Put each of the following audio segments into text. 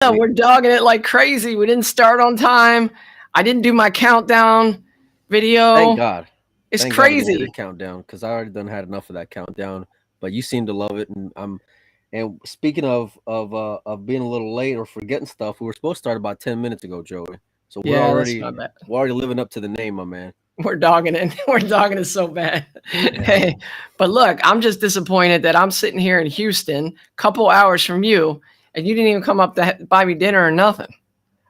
Yeah, we're dogging it like crazy. We didn't start on time. I didn't do my countdown Thank video. God. It's Thank God you didn't do crazy. the countdown because I already done had enough of that countdown. But you seem to love it, and I'm. And speaking of being a little late or forgetting stuff, we were supposed to start about 10 minutes ago, Joey. So we're Yeah, that's already not bad. we're already living up to the name, my man. We're dogging it. We're dogging it so bad. Yeah. Hey, but look, I'm just disappointed that I'm sitting here in Houston, a couple hours from you, and you didn't even come up to buy me dinner or nothing.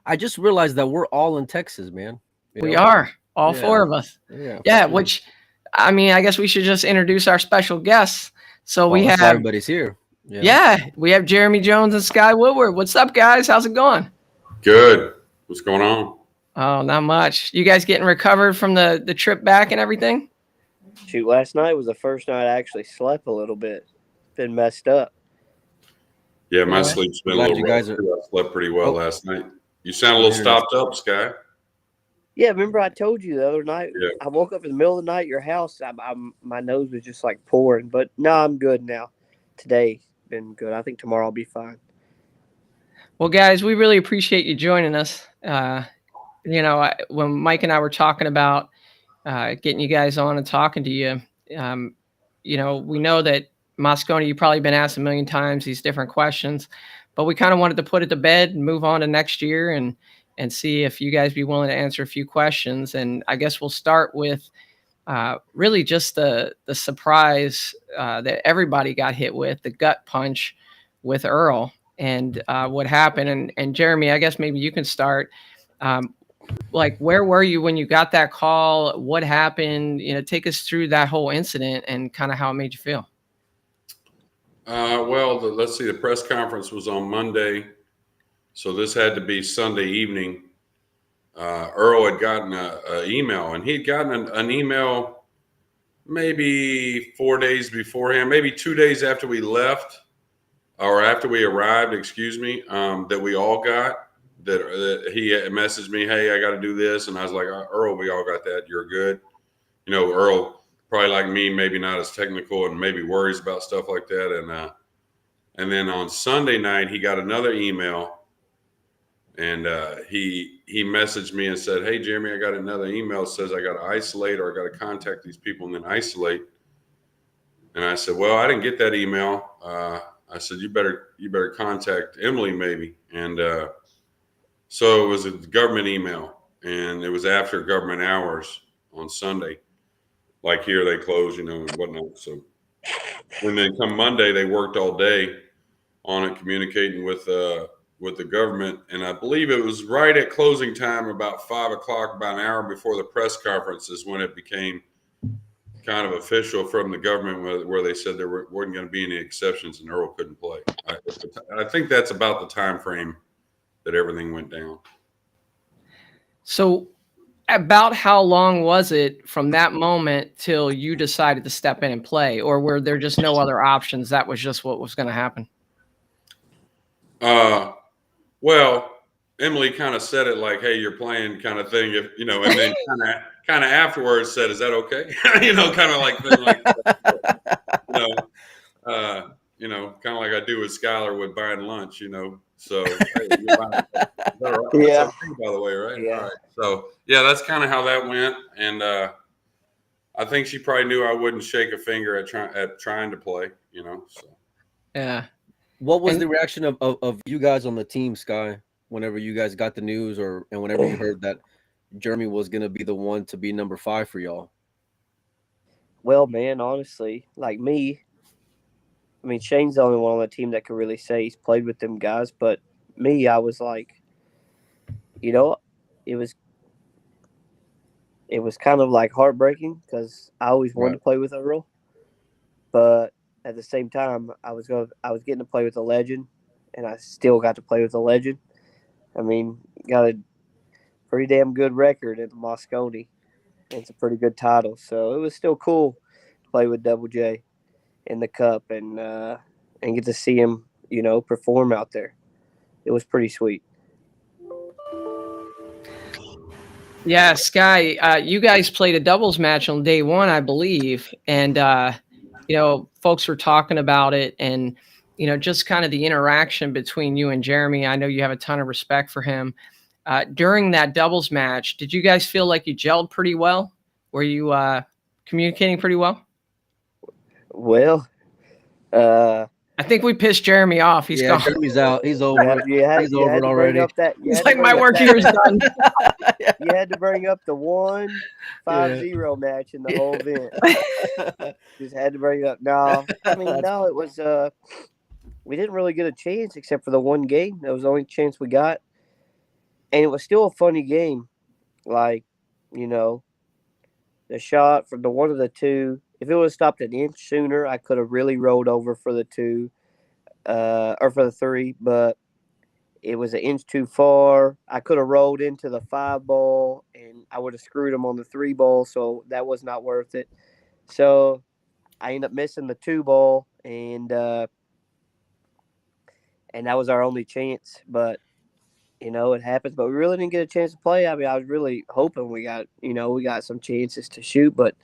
I just realized that we're all in Texas, man. We are, all Yeah. four of us. Yeah. Yeah, sure. which, I mean, I guess we should just introduce our special guests. So we That's why have, everybody's here. yeah, we have Jeremy Jones and Skye Woodward. What's up, guys? How's it going? Good. What's going on? Oh, not much. You guys getting recovered from the trip back and everything? Shoot, last night was the first night I actually slept a little bit. Been messed up. Yeah, my Yeah. sleep's been a Glad little you guys rough. are- I slept pretty well Oh. last night. You sound a little stopped up, Skye. Yeah, remember I told you the other night? Yeah. I woke up in the middle of the night at your house. My nose was just like pouring. But no, I'm good now. Today's been good. I think tomorrow I'll be fine. Well, guys, we really appreciate you joining us. When Mike and I were talking about getting you guys on and talking to you, we know that Moscone, you've probably been asked a million times these different questions, but we kind of wanted to put it to bed and move on to next year and see if you guys be willing to answer a few questions. And I guess we'll start with really just the surprise that everybody got hit with, the gut punch with Earl and what happened. And Jeremy, I guess maybe you can start. Like, where were you when you got that call? What happened? Take us through that whole incident and kind of how it made you feel. Let's see. The press conference was on Monday, so this had to be Sunday evening. Earl had gotten an email, and he'd gotten an email maybe 4 days beforehand, maybe 2 days after we left, or after we arrived, excuse me, that we all got. That he messaged me, hey, I got to do this. And I was like, Earl, we all got that. You're good. Earl, probably like me, maybe not as technical and maybe worries about stuff like that. And then on Sunday night, he got another email and he messaged me and said, hey, Jeremy, I got another email that says I got to isolate or I got to contact these people and then isolate. And I said, well, I didn't get that email. I said, you better contact Emily maybe. And so it was a government email, and it was after government hours on Sunday. Like here, they close, and whatnot. So, and then come Monday, they worked all day on it, communicating with the government. And I believe it was right at closing time, about 5 o'clock, about an hour before the press conference, is when it became kind of official from the government, where they said there weren't going to be any exceptions, and Earl couldn't play. I think that's about the time frame that everything went down. So about how long was it from that moment till you decided to step in and play, or were there just no other options? That was just what was going to happen. Well, Emily kind of said it like, hey, you're playing kind of thing, and then kind of afterwards said, is that okay? Kind of like, kind of like I do with Skyler with buying lunch, So, hey, yeah. Okay, by the way, right? Yeah. All right. So, yeah, that's kind of how that went, and I think she probably knew I wouldn't shake a finger at trying to play, So, Yeah. What was the reaction of you guys on the team, Skye, whenever you guys got the news and whenever you heard that Jeremy was going to be the one to be number 5 for y'all? Well, man, honestly, like me, I mean, Shane's the only one on the team that could really say he's played with them guys. But me, I was like, it was kind of like heartbreaking because I always wanted to play with Earl. But at the same time, I was getting to play with a legend, and I still got to play with a legend. I mean, got a pretty damn good record at the Moscone. It's a pretty good title, so it was still cool to play with Double J in the Cup and get to see him, perform out there. It was pretty sweet. Yeah, Skye, you guys played a doubles match on day one, I believe, and folks were talking about it, and just kind of the interaction between you and Jeremy. I know you have a ton of respect for him. During that doubles match, did you guys feel like you gelled pretty well? Were you communicating pretty well? Well, I think we pissed Jeremy off. He's gone. Jeremy's out. He's over it. He's over it already. He's like, my work here is done. You had to bring up the 1-5-0 match in the whole event. Just had to bring it up. No, I mean, no, it was we didn't really get a chance except for the one game. That was the only chance we got. And it was still a funny game. Like, the shot from the 1 to the 2, if it would have stopped an inch sooner, I could have really rolled over for the 2 or for the 3, but it was an inch too far. I could have rolled into the 5 ball, and I would have screwed him on the 3 ball, so that was not worth it. So I ended up missing the 2 ball, and that was our only chance. But, it happens. But we really didn't get a chance to play. I mean, I was really hoping we got some chances to shoot, but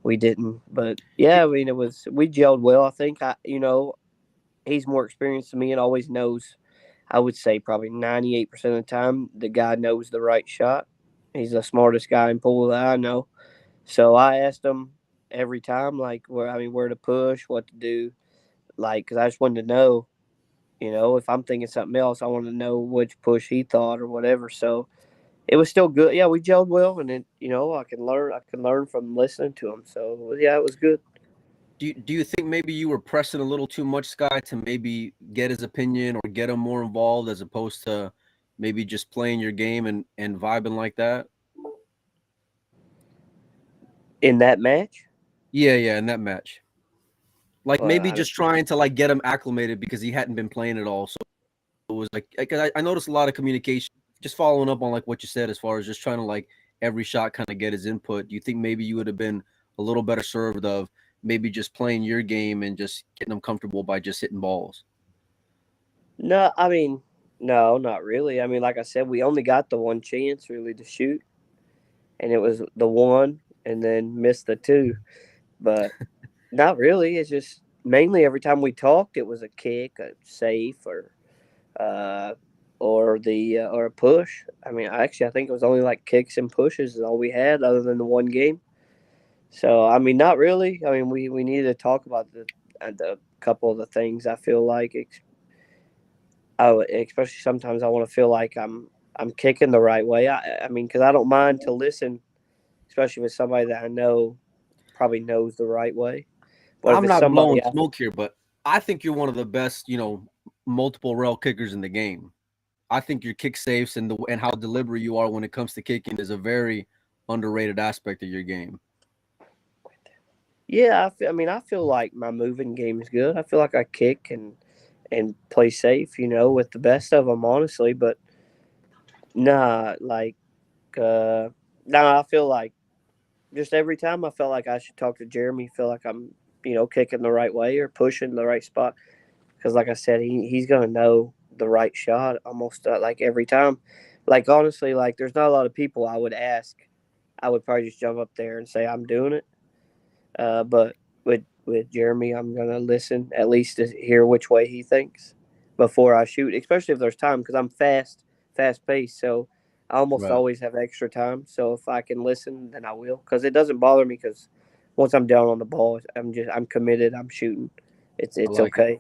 we didn't. But, yeah, I mean, we gelled well. I think, he's more experienced than me and always knows. I would say probably 98% of the time, the guy knows the right shot. He's the smartest guy in pool that I know. So I asked him every time, like, where to push, what to do, like, because I just wanted to know, if I'm thinking something else, I wanted to know which push he thought or whatever. So it was still good. Yeah, we gelled well, and then I can learn from listening to him. So yeah, it was good. Do you think maybe you were pressing a little too much, Skye, to maybe get his opinion or get him more involved as opposed to maybe just playing your game and vibing like that? In that match? Yeah, in that match. Like, well, maybe just trying to, like, get him acclimated because he hadn't been playing at all. So it was like I noticed a lot of communication, just following up on, like, what you said as far as just trying to, like, every shot kind of get his input. Do you think maybe you would have been a little better served of maybe just playing your game and just getting them comfortable by just hitting balls? No, I mean, no, not really. I mean, like I said, we only got the one chance really to shoot, and it was the 1 and then missed the 2. But not really. It's just mainly every time we talked, it was a kick, a safe, or a push. I mean, I think it was only like kicks and pushes is all we had other than the one game. So, I mean, not really. I mean, we needed to talk about the couple of the things. I feel like, especially sometimes I want to feel like I'm kicking the right way. I mean, because I don't mind to listen, especially with somebody that I know probably knows the right way. But I'm not blowing smoke here, but I think you're one of the best, multiple rail kickers in the game. I think your kick safes and how deliberate you are when it comes to kicking is a very underrated aspect of your game. Yeah, I feel like my moving game is good. I feel like I kick and play safe, with the best of them, honestly. But I feel like just every time I felt like I should talk to Jeremy, feel like I'm, kicking the right way or pushing the right spot. Because, like I said, he's gonna know the right shot almost like every time. Like, honestly, like there's not a lot of people I would ask. I would probably just jump up there and say I'm doing it. But with Jeremy, I'm going to listen at least to hear which way he thinks before I shoot, especially if there's time because I'm fast-paced. So I almost always have extra time. So if I can listen, then I will because it doesn't bother me because once I'm down on the ball, I'm committed. I'm shooting. It's okay.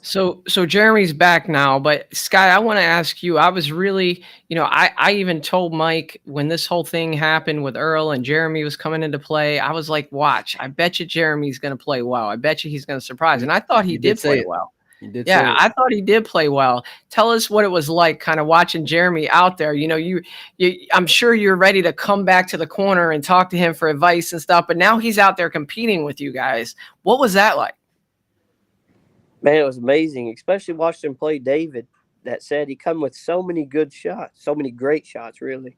So Jeremy's back now, but Skye, I want to ask you, I was really, I even told Mike when this whole thing happened with Earl and Jeremy was coming into play, I was like, watch, I bet you Jeremy's going to play well. I bet you he's going to surprise. And I thought he did play well. Yeah, I thought he did play well. Tell us what it was like kind of watching Jeremy out there. I'm sure you're ready to come back to the corner and talk to him for advice and stuff, but now he's out there competing with you guys. What was that like? Man, it was amazing, especially watching him play David. That said, he come with so many good shots, so many great shots, really.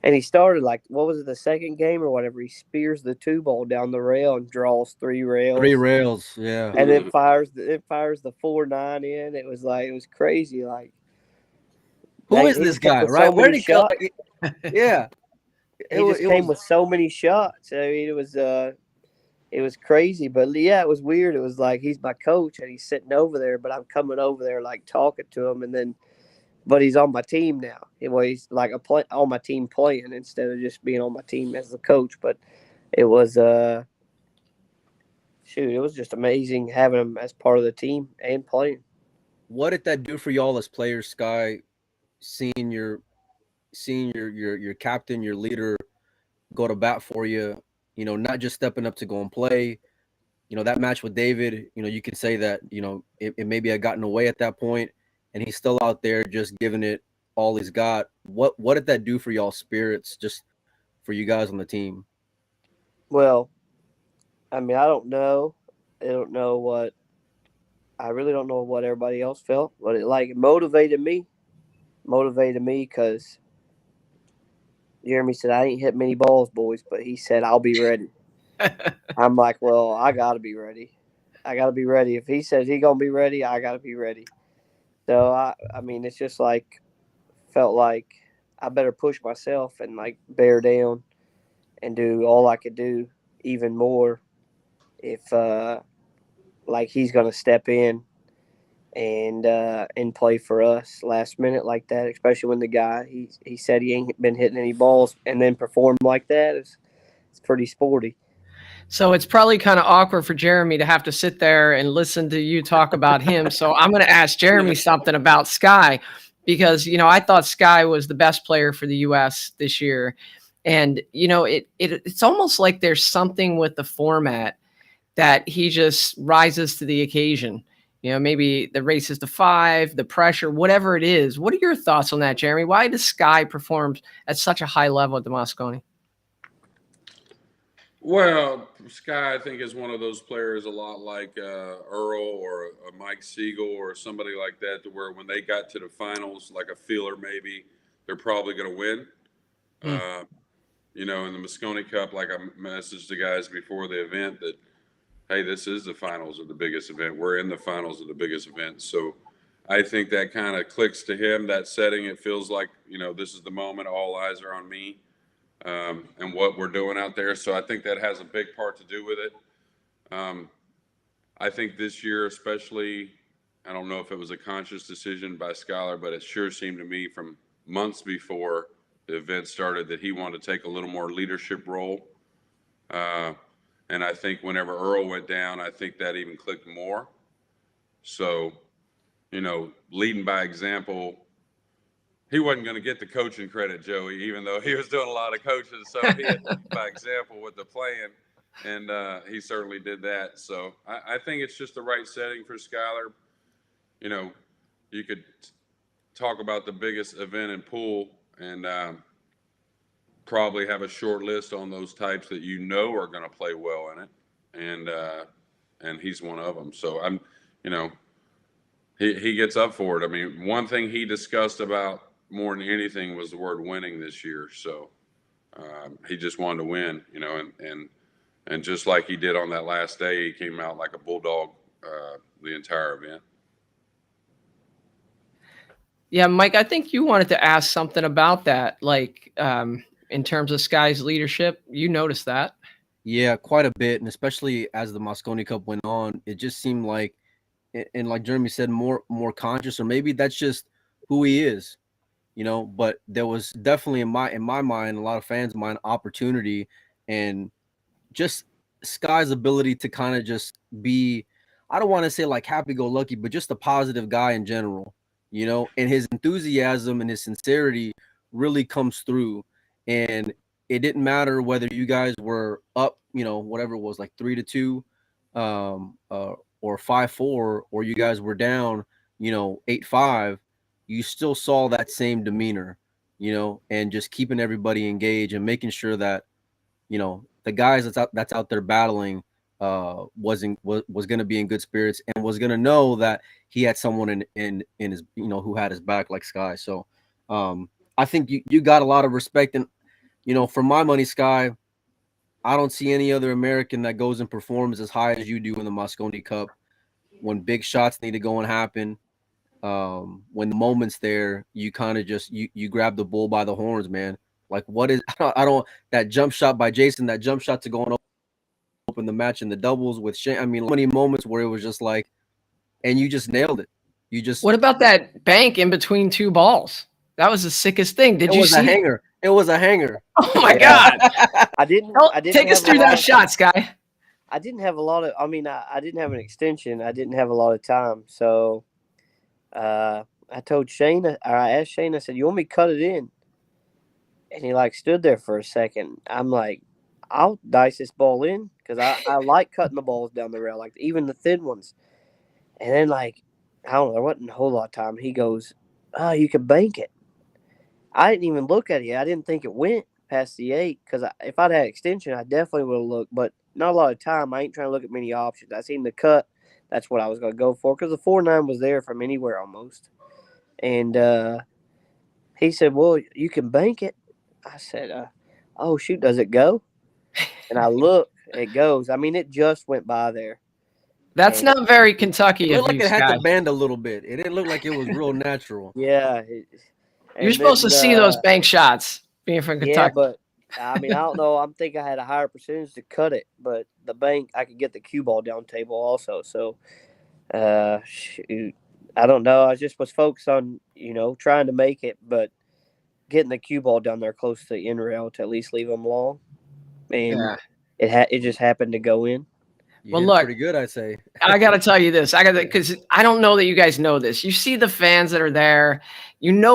And he started what was it, the second game or whatever? He spears the 2 ball down the rail and draws 3 rails. 3 rails, yeah. And then fires the 4-9 in. It was crazy. Who is this guy, right? Where did he go? Yeah. He just came with so many shots. I mean, it was it was crazy, but yeah, it was weird. It was like he's my coach and he's sitting over there, but I'm coming over there like talking to him, and then, but he's on my team now. Well, he's like on my team playing instead of just being on my team as the coach. But it was it was just amazing having him as part of the team and playing. What did that do for y'all as players, Skye? Seeing your captain, your leader, go to bat for you. You know, not just stepping up to go and play. You know, that match with David. You know, you could say that it maybe had gotten away at that point, and he's still out there just giving it all he's got. What did that do for y'all spirits, just for you guys on the team? Well, I mean, I don't know. I really don't know what everybody else felt, but it motivated me because Jeremy said, I ain't hit many balls, boys, but he said, I'll be ready. I'm like, well, I got to be ready. If he says he's going to be ready, I got to be ready. So, I mean, it's just like, felt like I better push myself and like bear down and do all I could do, even more if like he's going to step in and play for us last minute like that, especially when the guy he said he ain't been hitting any balls and then perform like that. It's pretty sporty. So it's probably kind of awkward for Jeremy to have to sit there and listen to you talk about him. So I'm going to ask Jeremy something about Skye, because, you know, I thought Skye was the best player for the U.S. this year. And, you know, it's almost like there's something with the format that he just rises to the occasion. You know, maybe the races to 5, the pressure, whatever it is. What are your thoughts on that, Jeremy? Why does Skye perform at such a high level at the Moscone? Well, Skye, I think, is one of those players a lot like Earl or a Mike Siegel or somebody like that, to where when they got to the finals, like a feeler maybe, they're probably going to win. You know, in the Mosconi Cup, like I messaged the guys before the event that, hey, this is the finals of the biggest event. We're in the finals of the biggest event. So I think that kind of clicks to him, that setting. It feels like, you know, this is the moment. All eyes are on me. And what we're doing out there. So I think that has a big part to do with it. I think this year especially, I don't know if it was a conscious decision by Skyler, but it sure seemed to me from months before the event started that he wanted to take a little more leadership role. And I think whenever Earl went down, I think that even clicked more. So, you know, leading by example, he wasn't going to get the coaching credit, Joey, even though he was doing a lot of coaching. So he had to lead by example with the plan, and he certainly did that. So I think it's just the right setting for Skyler. You know, you could talk about the biggest event in pool and probably have a short list on those types that you know are going to play well in it, and he's one of them. So I'm, you know, he gets up for it. I mean, one thing he discussed about more than anything was the word winning this year. So he just wanted to win, you know, and just like he did on that last day, he came out like a bulldog the entire event. Yeah, Mike, I think you wanted to ask something about that, like in terms of Skye's leadership. You noticed that. Yeah, quite a bit, and especially as the Mosconi Cup went on, it just seemed like, and like Jeremy said, more conscious, or maybe that's just who he is. You know, but there was definitely in my mind, a lot of fans' mind, opportunity, and just Skye's ability to kind of just be, I don't want to say like happy-go-lucky, but just a positive guy in general, you know, and his enthusiasm and his sincerity really comes through. And it didn't matter whether you guys were up, you know, whatever it was, like 3-2, or 5-4, or you guys were down, you know, 8-5. You still saw that same demeanor, you know, and just keeping everybody engaged and making sure that, you know, the guys that's out there battling was going to be in good spirits and was going to know that he had someone in his, you know, who had his back like Skye. So I think you got a lot of respect. And, you know, for my money, Skye, I don't see any other American that goes and performs as high as you do in the Mosconi Cup when big shots need to go and happen. When the moment's there, you kind of just you grab the bull by the horns, man. Like, what is I don't that jump shot by Jason, that jump shot to go and open in the match in the doubles with Shane. I mean, many moments where it was just like, and you just nailed it. You just. What about that bank in between two balls? That was the sickest thing. Did you see? It was a hanger. It was a hanger. Oh my God! I didn't Take us through that shot, Skye. I didn't have a lot of. I mean, I didn't have an extension. I didn't have a lot of time, so I told Shane, or I asked Shane. I said, "You want me to cut it in?" And he like stood there for a second. I'm like, "I'll dice this ball in because I like cutting the balls down the rail, like even the thin ones." And then like, I don't know, there wasn't a whole lot of time. He goes, "Oh, you can bank it." I didn't even look at it. I didn't think it went past the 8 because if I'd had extension, I definitely would have looked. But not a lot of time. I ain't trying to look at many options. I seen the cut. That's what I was going to go for because the 4-9 was there from anywhere almost. And he said, "Well, you can bank it." I said, "Oh, shoot, does it go?" And I look, it goes. I mean, it just went by there. That's not very Kentucky It of looked you, like it had Skye. to bend a little bit. It didn't look like it was real natural. Yeah. You're supposed to see those bank shots being from Kentucky. Yeah, but I mean, I don't know. I'm thinking I had a higher percentage to cut it, but the bank, I could get the cue ball down table also. So, shoot, I don't know. I just was focused on, trying to make it, but getting the cue ball down there close to the end rail to at least leave them long. And it just happened to go in. You hit it pretty good, I'd say. I got to tell you this. Because I don't know that you guys know this. You see the fans that are there.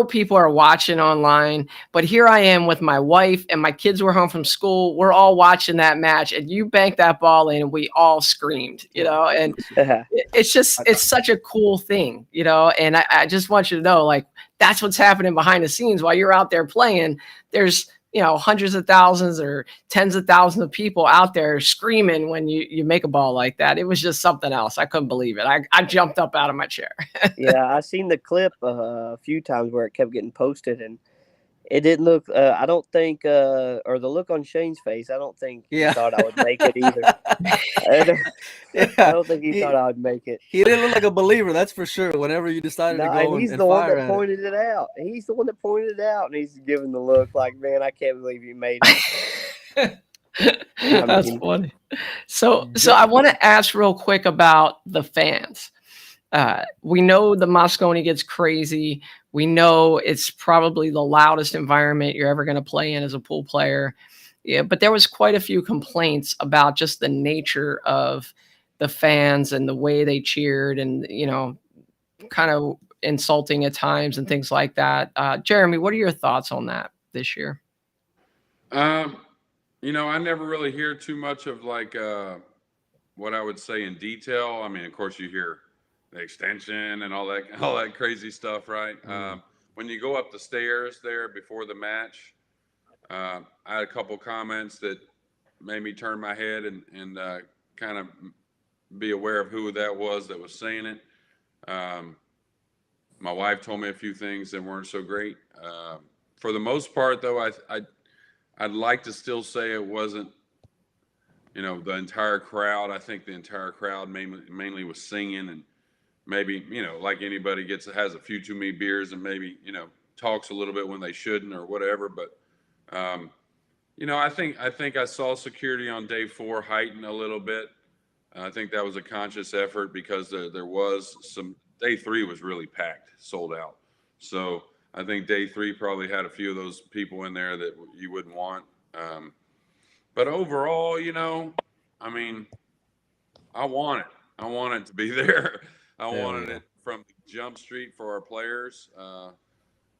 People are watching online. But here I am with my wife and my kids were home from school. We're all watching that match. And you banked that ball in and we all screamed, And it's such a cool thing, And I just want you to know, like, that's what's happening behind the scenes while you're out there playing. There's hundreds of thousands or tens of thousands of people out there screaming when you make a ball like that. It was just something else. I couldn't believe it. I jumped up out of my chair. Yeah, I seen the clip a few times where it kept getting posted, and it didn't look. I don't think, or the look on Shane's face, I don't think he thought I would make it either. I don't think he thought I would make it. He didn't look like a believer, that's for sure. Whenever you decided to go, and he's the one that pointed it out. He's the one that pointed it out, and he's giving the look like, "Man, I can't believe you made it." That's funny. So I want to ask real quick about the fans. We know the Moscone gets crazy. We know it's probably the loudest environment you're ever going to play in as a pool player. Yeah, but there was quite a few complaints about just the nature of the fans and the way they cheered and, kind of insulting at times and things like that. Jeremy, what are your thoughts on that this year? I never really hear too much of like what I would say in detail. I mean, of course, you hear the extension and all that crazy stuff, right? When you go up the stairs there before the match, I had a couple comments that made me turn my head and kind of be aware of who that was saying it. My wife told me a few things that weren't so great. For the most part, though, I'd like to still say it wasn't, the entire crowd. I think the entire crowd mainly was singing and maybe, like anybody has a few too many beers and maybe, talks a little bit when they shouldn't or whatever. But, I think I saw security on day 4 heighten a little bit. I think that was a conscious effort because there was day 3 was really packed, sold out. So I think day 3 probably had a few of those people in there that you wouldn't want. But overall, I mean, I want it. I want it to be there. I wanted it from Jump Street for our players.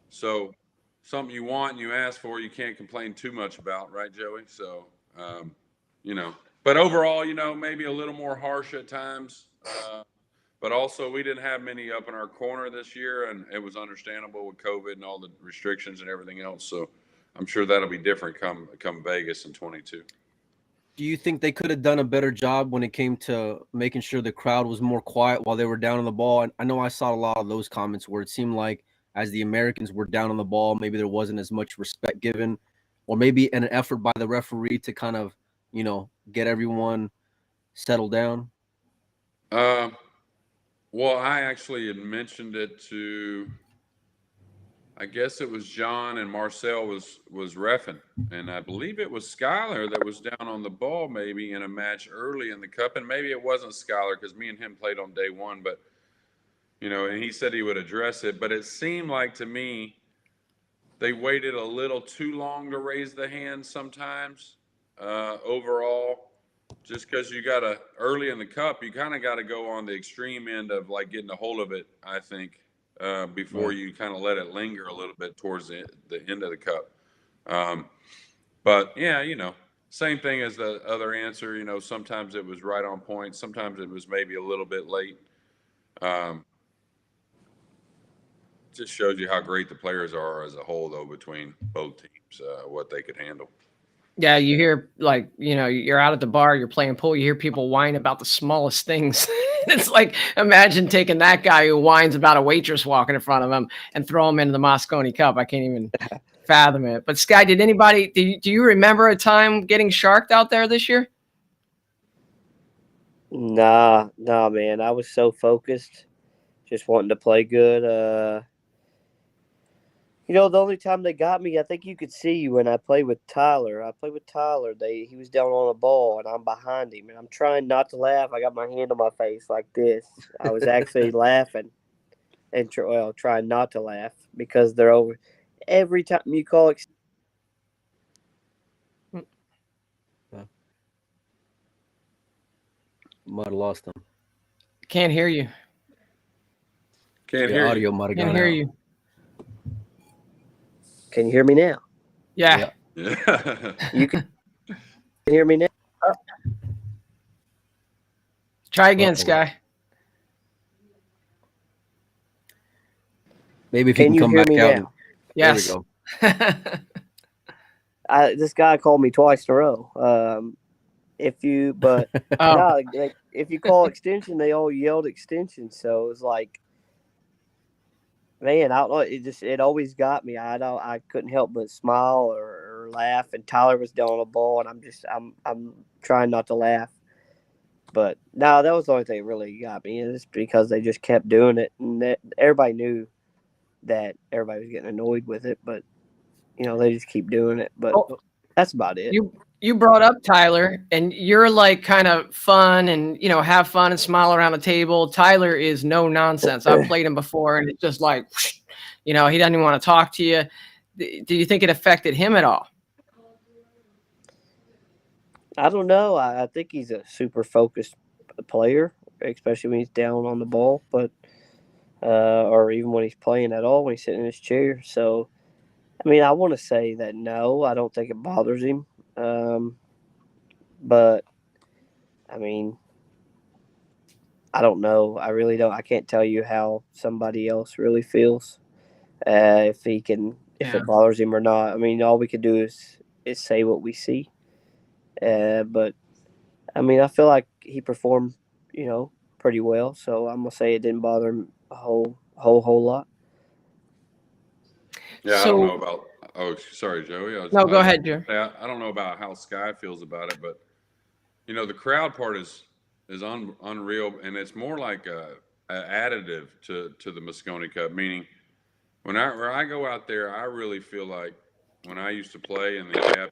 So something you want and you ask for, you can't complain too much about, right, Joey? So, but overall, maybe a little more harsh at times. But also, we didn't have many up in our corner this year, and it was understandable with COVID and all the restrictions and everything else. So I'm sure that'll be different come Vegas in 22. Do you think they could have done a better job when it came to making sure the crowd was more quiet while they were down on the ball? And I know I saw a lot of those comments where it seemed like as the Americans were down on the ball, maybe there wasn't as much respect given, or maybe an effort by the referee to kind of, get everyone settled down. Well, I actually had mentioned it to I guess it was John and Marcel was reffing, and I believe it was Skyler that was down on the ball maybe in a match early in the cup, and maybe it wasn't Skyler because me and him played on day one, but and he said he would address it, but it seemed like to me they waited a little too long to raise the hand sometimes. Overall, just because you got to early in the cup, you kind of got to go on the extreme end of like getting a hold of it, I think. Before you kind of let it linger a little bit towards the end of the cup. But yeah, same thing as the other answer. Sometimes it was right on point. Sometimes it was maybe a little bit late. Just shows you how great the players are as a whole, though, between both teams, what they could handle. Yeah, you hear like, you're out at the bar, you're playing pool, you hear people whine about the smallest things. It's like, imagine taking that guy who whines about a waitress walking in front of him and throw him into the Mosconi Cup. I can't even fathom it. But Skye, do you remember a time getting sharked out there this year? Nah, man. I was so focused, just wanting to play good. The only time they got me, I think you could see when I played with Tyler. He was down on a ball, and I'm behind him, and I'm trying not to laugh. I got my hand on my face like this. I was actually laughing and trying not to laugh because they're over. Every time you call Might have lost them. Can't hear you. Can't hear audio you. might have Can't gone hear out. you. Can you hear me now? Yeah. You can hear me now? Try again, Skye. Maybe if Can you you can hear come me back out. now? Yes. There we go. This guy called me twice in a row. If you call extension, they all yelled extension. So it was like, man, I don't know. It always got me. I couldn't help but smile or laugh. And Tyler was down on the ball, and I'm trying not to laugh. But no, that was the only thing that really got me. It's because they just kept doing it, and everybody knew that everybody was getting annoyed with it. But they just keep doing it. But that's about it. You brought up Tyler, and you're like kind of fun and have fun and smile around the table. Tyler is no nonsense. I've played him before, and it's just like, he doesn't even want to talk to you. Do you think it affected him at all? I don't know. I think he's a super focused player, especially when he's down on the ball, but or even when he's playing at all, when he's sitting in his chair. So, I mean, I want to say that no, I don't think it bothers him. But I mean, I don't know. I really don't. I can't tell you how somebody else really feels. If it bothers him or not. I mean, all we can do is say what we see. But I mean, I feel like he performed, pretty well. So I'm gonna say it didn't bother him a whole lot. Yeah, I don't know about. Oh, sorry, Joey. No, go ahead, Joe. I don't know about how Skye feels about it, but the crowd part is unreal, and it's more like a additive to the Mosconi Cup. Meaning, when I go out there, I really feel like when I used to play and the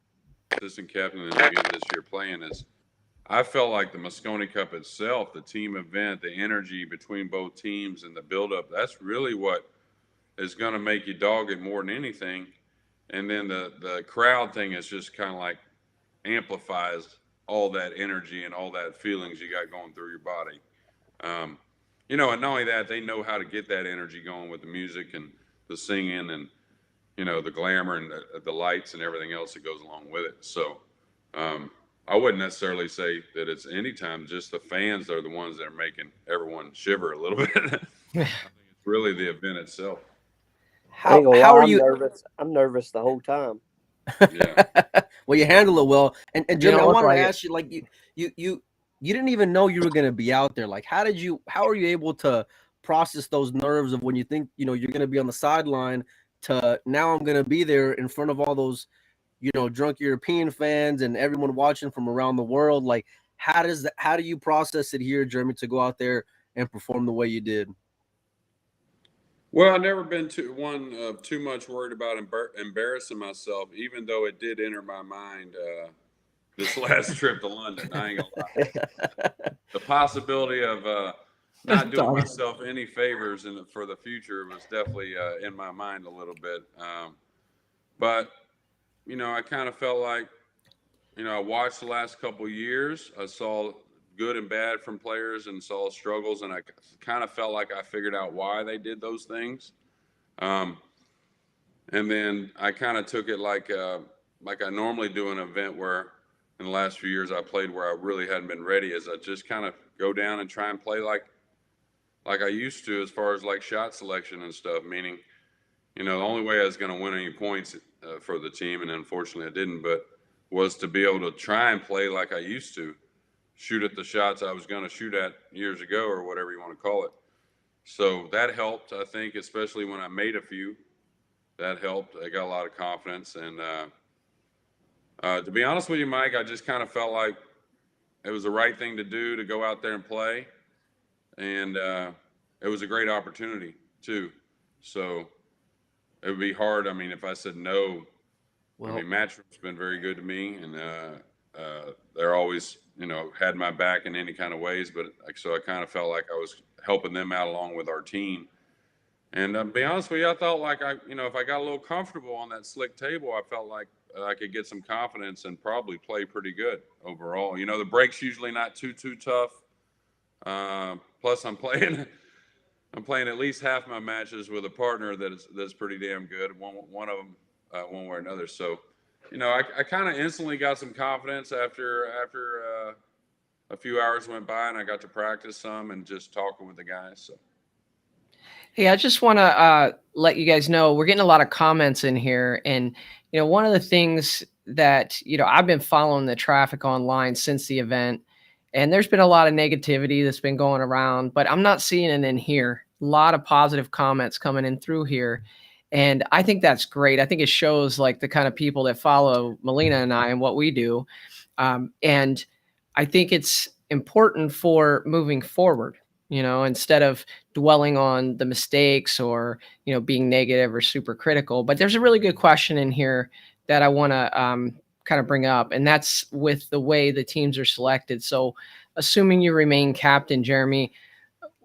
assistant captain and again this year playing is, I felt like the Mosconi Cup itself, the team event, the energy between both teams, and the buildup. That's really what is going to make you dog it more than anything. And then the crowd thing is just kind of like amplifies all that energy and all that feelings you got going through your body. And not only that, they know how to get that energy going with the music and the singing and, the glamour and the lights and everything else that goes along with it. So I wouldn't necessarily say that it's any time, just the fans are the ones that are making everyone shiver a little bit. I think it's really the event itself. How are you? Nervous? I'm nervous the whole time. Yeah. Well, you handle it well. And Jimmy, I wanted to ask you, like, you didn't even know you were going to be out there. Like, how are you able to process those nerves of when you think, you're going to be on the sideline to now I'm going to be there in front of all those, drunk European fans and everyone watching from around the world? Like, how do you process it here, Jeremy, to go out there and perform the way you did? Well, I've never been too much worried about embarrassing myself, even though it did enter my mind this last trip to London. I ain't gonna lie. The possibility of not doing myself any favors for the future was definitely in my mind a little bit. But I kind of felt like, I watched the last couple of years. I saw good and bad from players and saw struggles, and I kind of felt like I figured out why they did those things. And then I kind of took it like I normally do an event where in the last few years I played where I really hadn't been ready, is I just kind of go down and try and play like I used to, as far as like shot selection and stuff, meaning, the only way I was going to win any points for the team, and unfortunately I didn't, but was to be able to try and play like I used to, shoot at the shots I was going to shoot at years ago, or whatever you want to call it. So that helped, I think, especially when I made a few. That helped. I got a lot of confidence. And to be honest with you, Mike, I just kind of felt like it was the right thing to do, to go out there and play. And it was a great opportunity, too. So it would be hard. I mean, if I said no, Matchroom's been very good to me. And they're always, had my back in any kind of ways. But so I kind of felt like I was helping them out along with our team. And to be honest with you, I felt like if I got a little comfortable on that slick table, I felt like I could get some confidence and probably play pretty good overall. The break's usually not too tough. Plus, I'm playing at least half my matches with a partner that's pretty damn good. One of them, one way or another. So, I kind of instantly got some confidence after a few hours went by, and I got to practice some and just talking with the guys. So. Hey, I just want to let you guys know we're getting a lot of comments in here, and one of the things that I've been following the traffic online since the event, and there's been a lot of negativity that's been going around, but I'm not seeing it in here. A lot of positive comments coming in through here, and I think that's great. I think it shows like the kind of people that follow Molina and I and what we do, and I think it's important for moving forward. Instead of dwelling on the mistakes or, being negative or super critical. But there's a really good question in here that I want to kind of bring up, and that's with the way the teams are selected. So assuming you remain captain, Jeremy,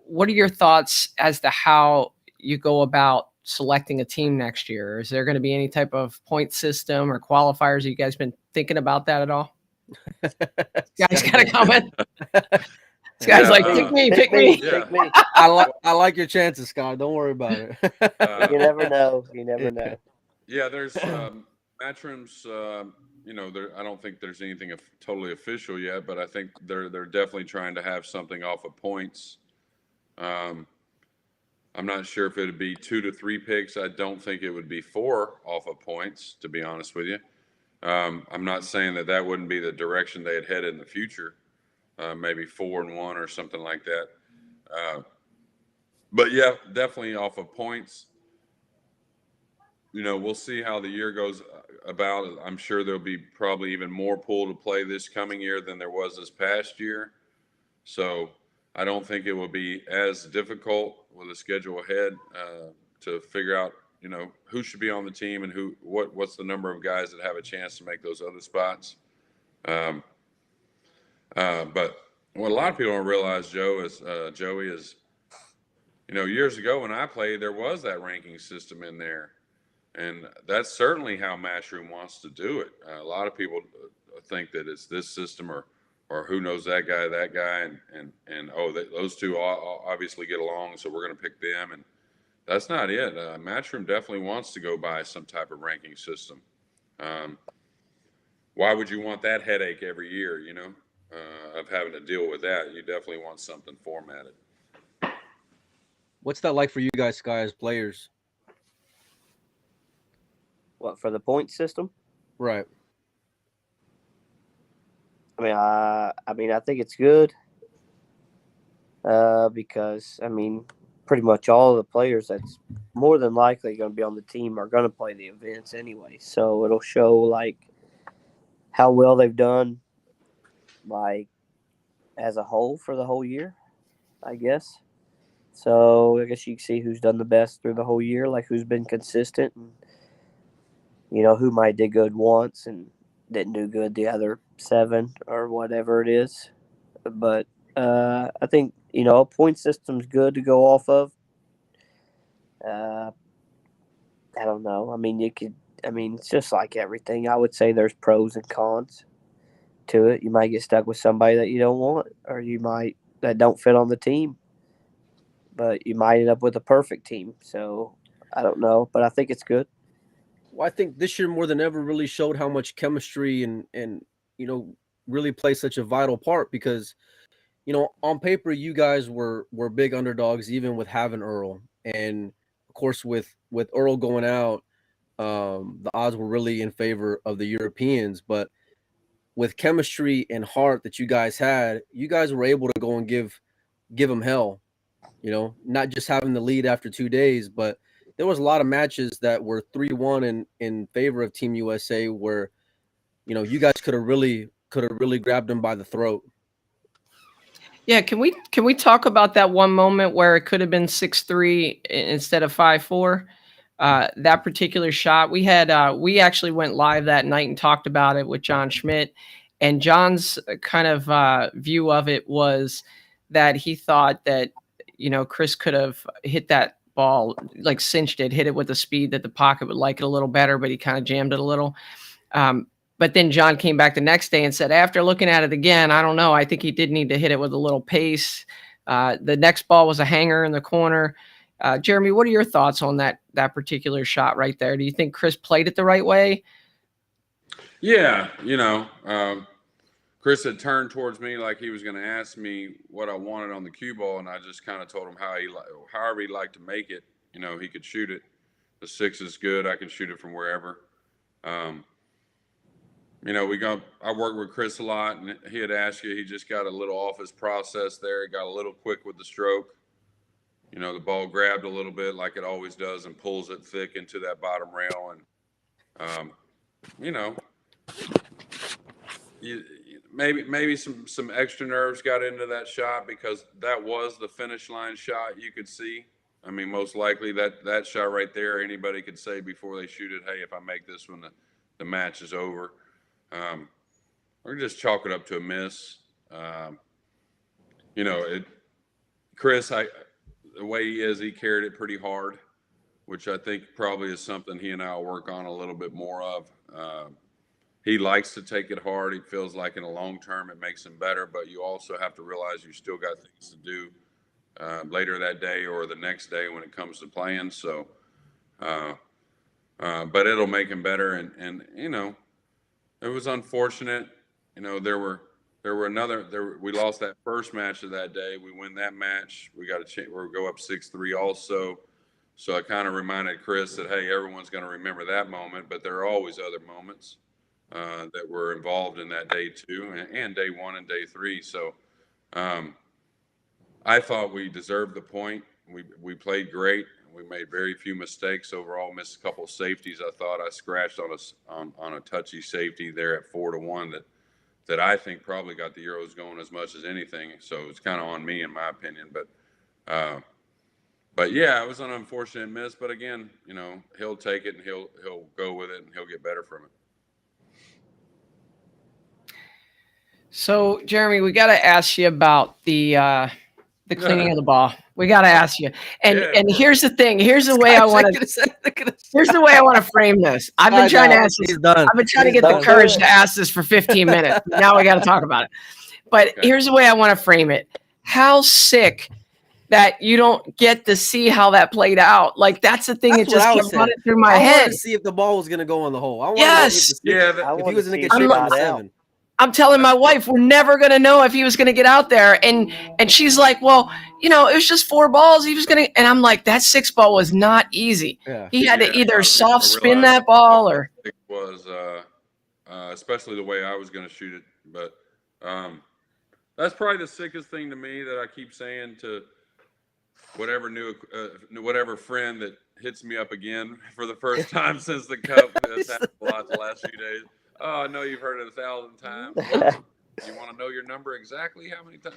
what are your thoughts as to how you go about selecting a team next year? Is there going to be any type of point system or qualifiers? Have you guys been thinking about that at all? Guys got a comment? This guy's like, pick me. Pick me. I like your chances, Skye. Don't worry about it. You never know. Yeah, there's Matchroom's. I don't think there's anything totally official yet, but I think they're definitely trying to have something off of points. I'm not sure if it'd be 2 to 3 picks. I don't think it would be 4 off of points, to be honest with you. I'm not saying that wouldn't be the direction they'd head in the future. Maybe 4 and 1 or something like that. But yeah, definitely off of points. We'll see how the year goes about. I'm sure there'll be probably even more pool to play this coming year than there was this past year. So I don't think it will be as difficult with the schedule ahead to figure out, who should be on the team and what's the number of guys that have a chance to make those other spots. But what a lot of people don't realize, Joey, is, years ago when I played, there was that ranking system in there. And that's certainly how Matchroom wants to do it. A lot of people think that it's this system or who knows that guy, and those two obviously get along, so we're going to pick them. And that's not it. Matchroom definitely wants to go by some type of ranking system. Why would you want that headache every year, of having to deal with that? You definitely want something formatted. What's that like for you guys, Skye, as players? What, for the point system? Right. I think it's good because pretty much all of the players that's more than likely going to be on the team are going to play the events anyway. So it'll show like how well they've done, like as a whole for the whole year, I guess. So I guess you can see who's done the best through the whole year, like who's been consistent, and who might did good once and didn't do good the other 7 or whatever it is. But I think a point system's good to go off of. I don't know. I mean, it's just like everything. I would say there's pros and cons to it. You might get stuck with somebody that you don't want, or that don't fit on the team. But you might end up with a perfect team. So I don't know, but I think it's good. Well, I think this year more than ever really showed how much chemistry and really plays such a vital part because, on paper you guys were big underdogs even with having Earl, and of course with Earl going out, the odds were really in favor of the Europeans. But with chemistry and heart that you guys had, you guys were able to go and give them hell. Not just having the lead after 2 days, but there was a lot of matches that were 3-1 in favor of Team USA where, you guys could have really grabbed them by the throat. Yeah, can we talk about that one moment where it could have been 6-3 instead of 5-4? That particular shot, we actually went live that night and talked about it with John Schmidt, and John's kind of view of it was that he thought that Chris could have hit that ball, like cinched it, hit it with the speed that the pocket would like it a little better, but he kind of jammed it a little. But then John came back the next day and said, after looking at it again, I don't know. I think he did need to hit it with a little pace. The next ball was a hanger in the corner. Jeremy, what are your thoughts on that particular shot right there? Do you think Chris played it the right way? Yeah, Chris had turned towards me like he was going to ask me what I wanted on the cue ball, and I just kind of told him however he'd like to make it. He could shoot it. The 6 is good. I can shoot it from wherever. I worked with Chris a lot, and he had asked you. He just got a little off his process there. He got a little quick with the stroke. The ball grabbed a little bit like it always does and pulls it thick into that bottom rail. And, maybe some extra nerves got into that shot because that was the finish line shot you could see. I mean, most likely that shot right there, anybody could say before they shoot it, hey, if I make this one, the match is over. Or just chalk it up to a miss. Chris, the way he is, he carried it pretty hard, which I think probably is something he and I will work on a little bit more of. He likes to take it hard. He feels like in the long term it makes him better, but you also have to realize you still got things to do later that day or the next day when it comes to playing. So, but it'll make him better. And it was unfortunate. We lost that first match of that day. We win that match. We got we'll go up 6-3 also. So I kind of reminded Chris that, hey, everyone's going to remember that moment, but there are always other moments that were involved in that day 2 and day 1 and day 3. So I thought we deserved the point. We played great. We made very few mistakes overall. Missed a couple of safeties. I thought I scratched on a touchy safety there at 4-1 that I think probably got the Euros going as much as anything. So it's kind of on me in my opinion. But yeah, it was an unfortunate miss. But again, he'll take it and he'll go with it and he'll get better from it. So Jeremy, we got to ask you about the cleaning of the ball. We got to ask you. And here's the thing. Here's the way I want to frame this. I've been trying to ask this. I've been trying to get the courage to ask this for 15 minutes. Now we got to talk about it. But here's the way I want to frame it. How sick that you don't get to see how that played out. Like that's the thing that just kept running through my head. I wanted to see if the ball was going to go in the hole. I wanted to see if he was going to get shaped on 7. I'm telling my wife we're never going to know if he was going to get out there. And she's like, well, it was just 4 balls. He was going to, and I'm like, that 6 ball was not easy. Yeah. He had to either soft spin that ball or. It was, especially the way I was going to shoot it. But that's probably the sickest thing to me that I keep saying to whatever friend that hits me up again for the first time since the Cup. That's happened a lot the last few days. Oh, I know you've heard it 1,000 times. You want to know your number exactly? How many times?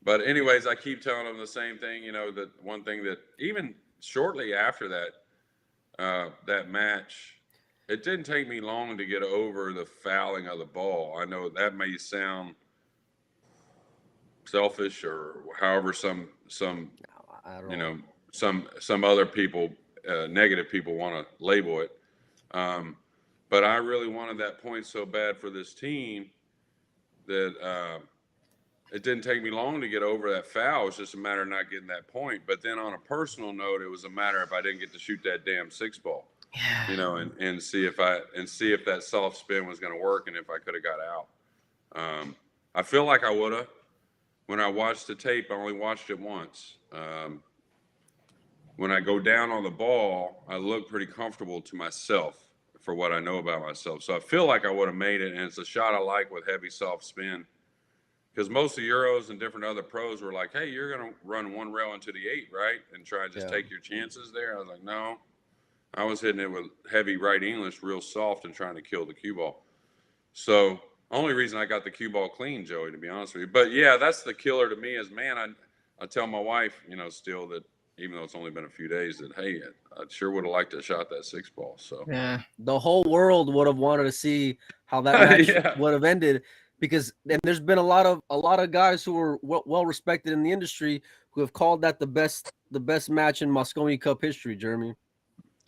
But anyways, I keep telling him the same thing. You know, that one thing that even shortly after that match, it didn't take me long to get over the fouling of the ball. I know that may sound selfish or however some you know some other people negative people want to label it. But I really wanted that point so bad for this team that it didn't take me long to get over that foul. It was just a matter of not getting that point. But then on a personal note, it was a matter if I didn't get to shoot that damn 6-ball, you know, and see if that soft spin was going to work and if I could have got out. I feel like I would have. When I watched the tape, I only watched it once. When I go down on the ball, I look pretty comfortable to myself for what I know about myself. So I feel like I would have made it, and it's a shot I like with heavy soft spin. Because most of the Euros and different other pros were like, hey, you're going to run one rail into the 8, right? And try and just take your chances there. I was like, no. I was hitting it with heavy right English, real soft, and trying to kill the cue ball. So only reason I got the cue ball clean, Joey, to be honest with you. But, yeah, that's the killer to me is, man, I tell my wife, you know, still that even though it's only been a few days, that, hey, I sure would have liked to have shot that 6-ball. So Yeah. The whole world would have wanted to see how that match would have ended. Because and there's been a lot of guys who are well respected in the industry who have called that the best match in Mosconi Cup history, Jeremy.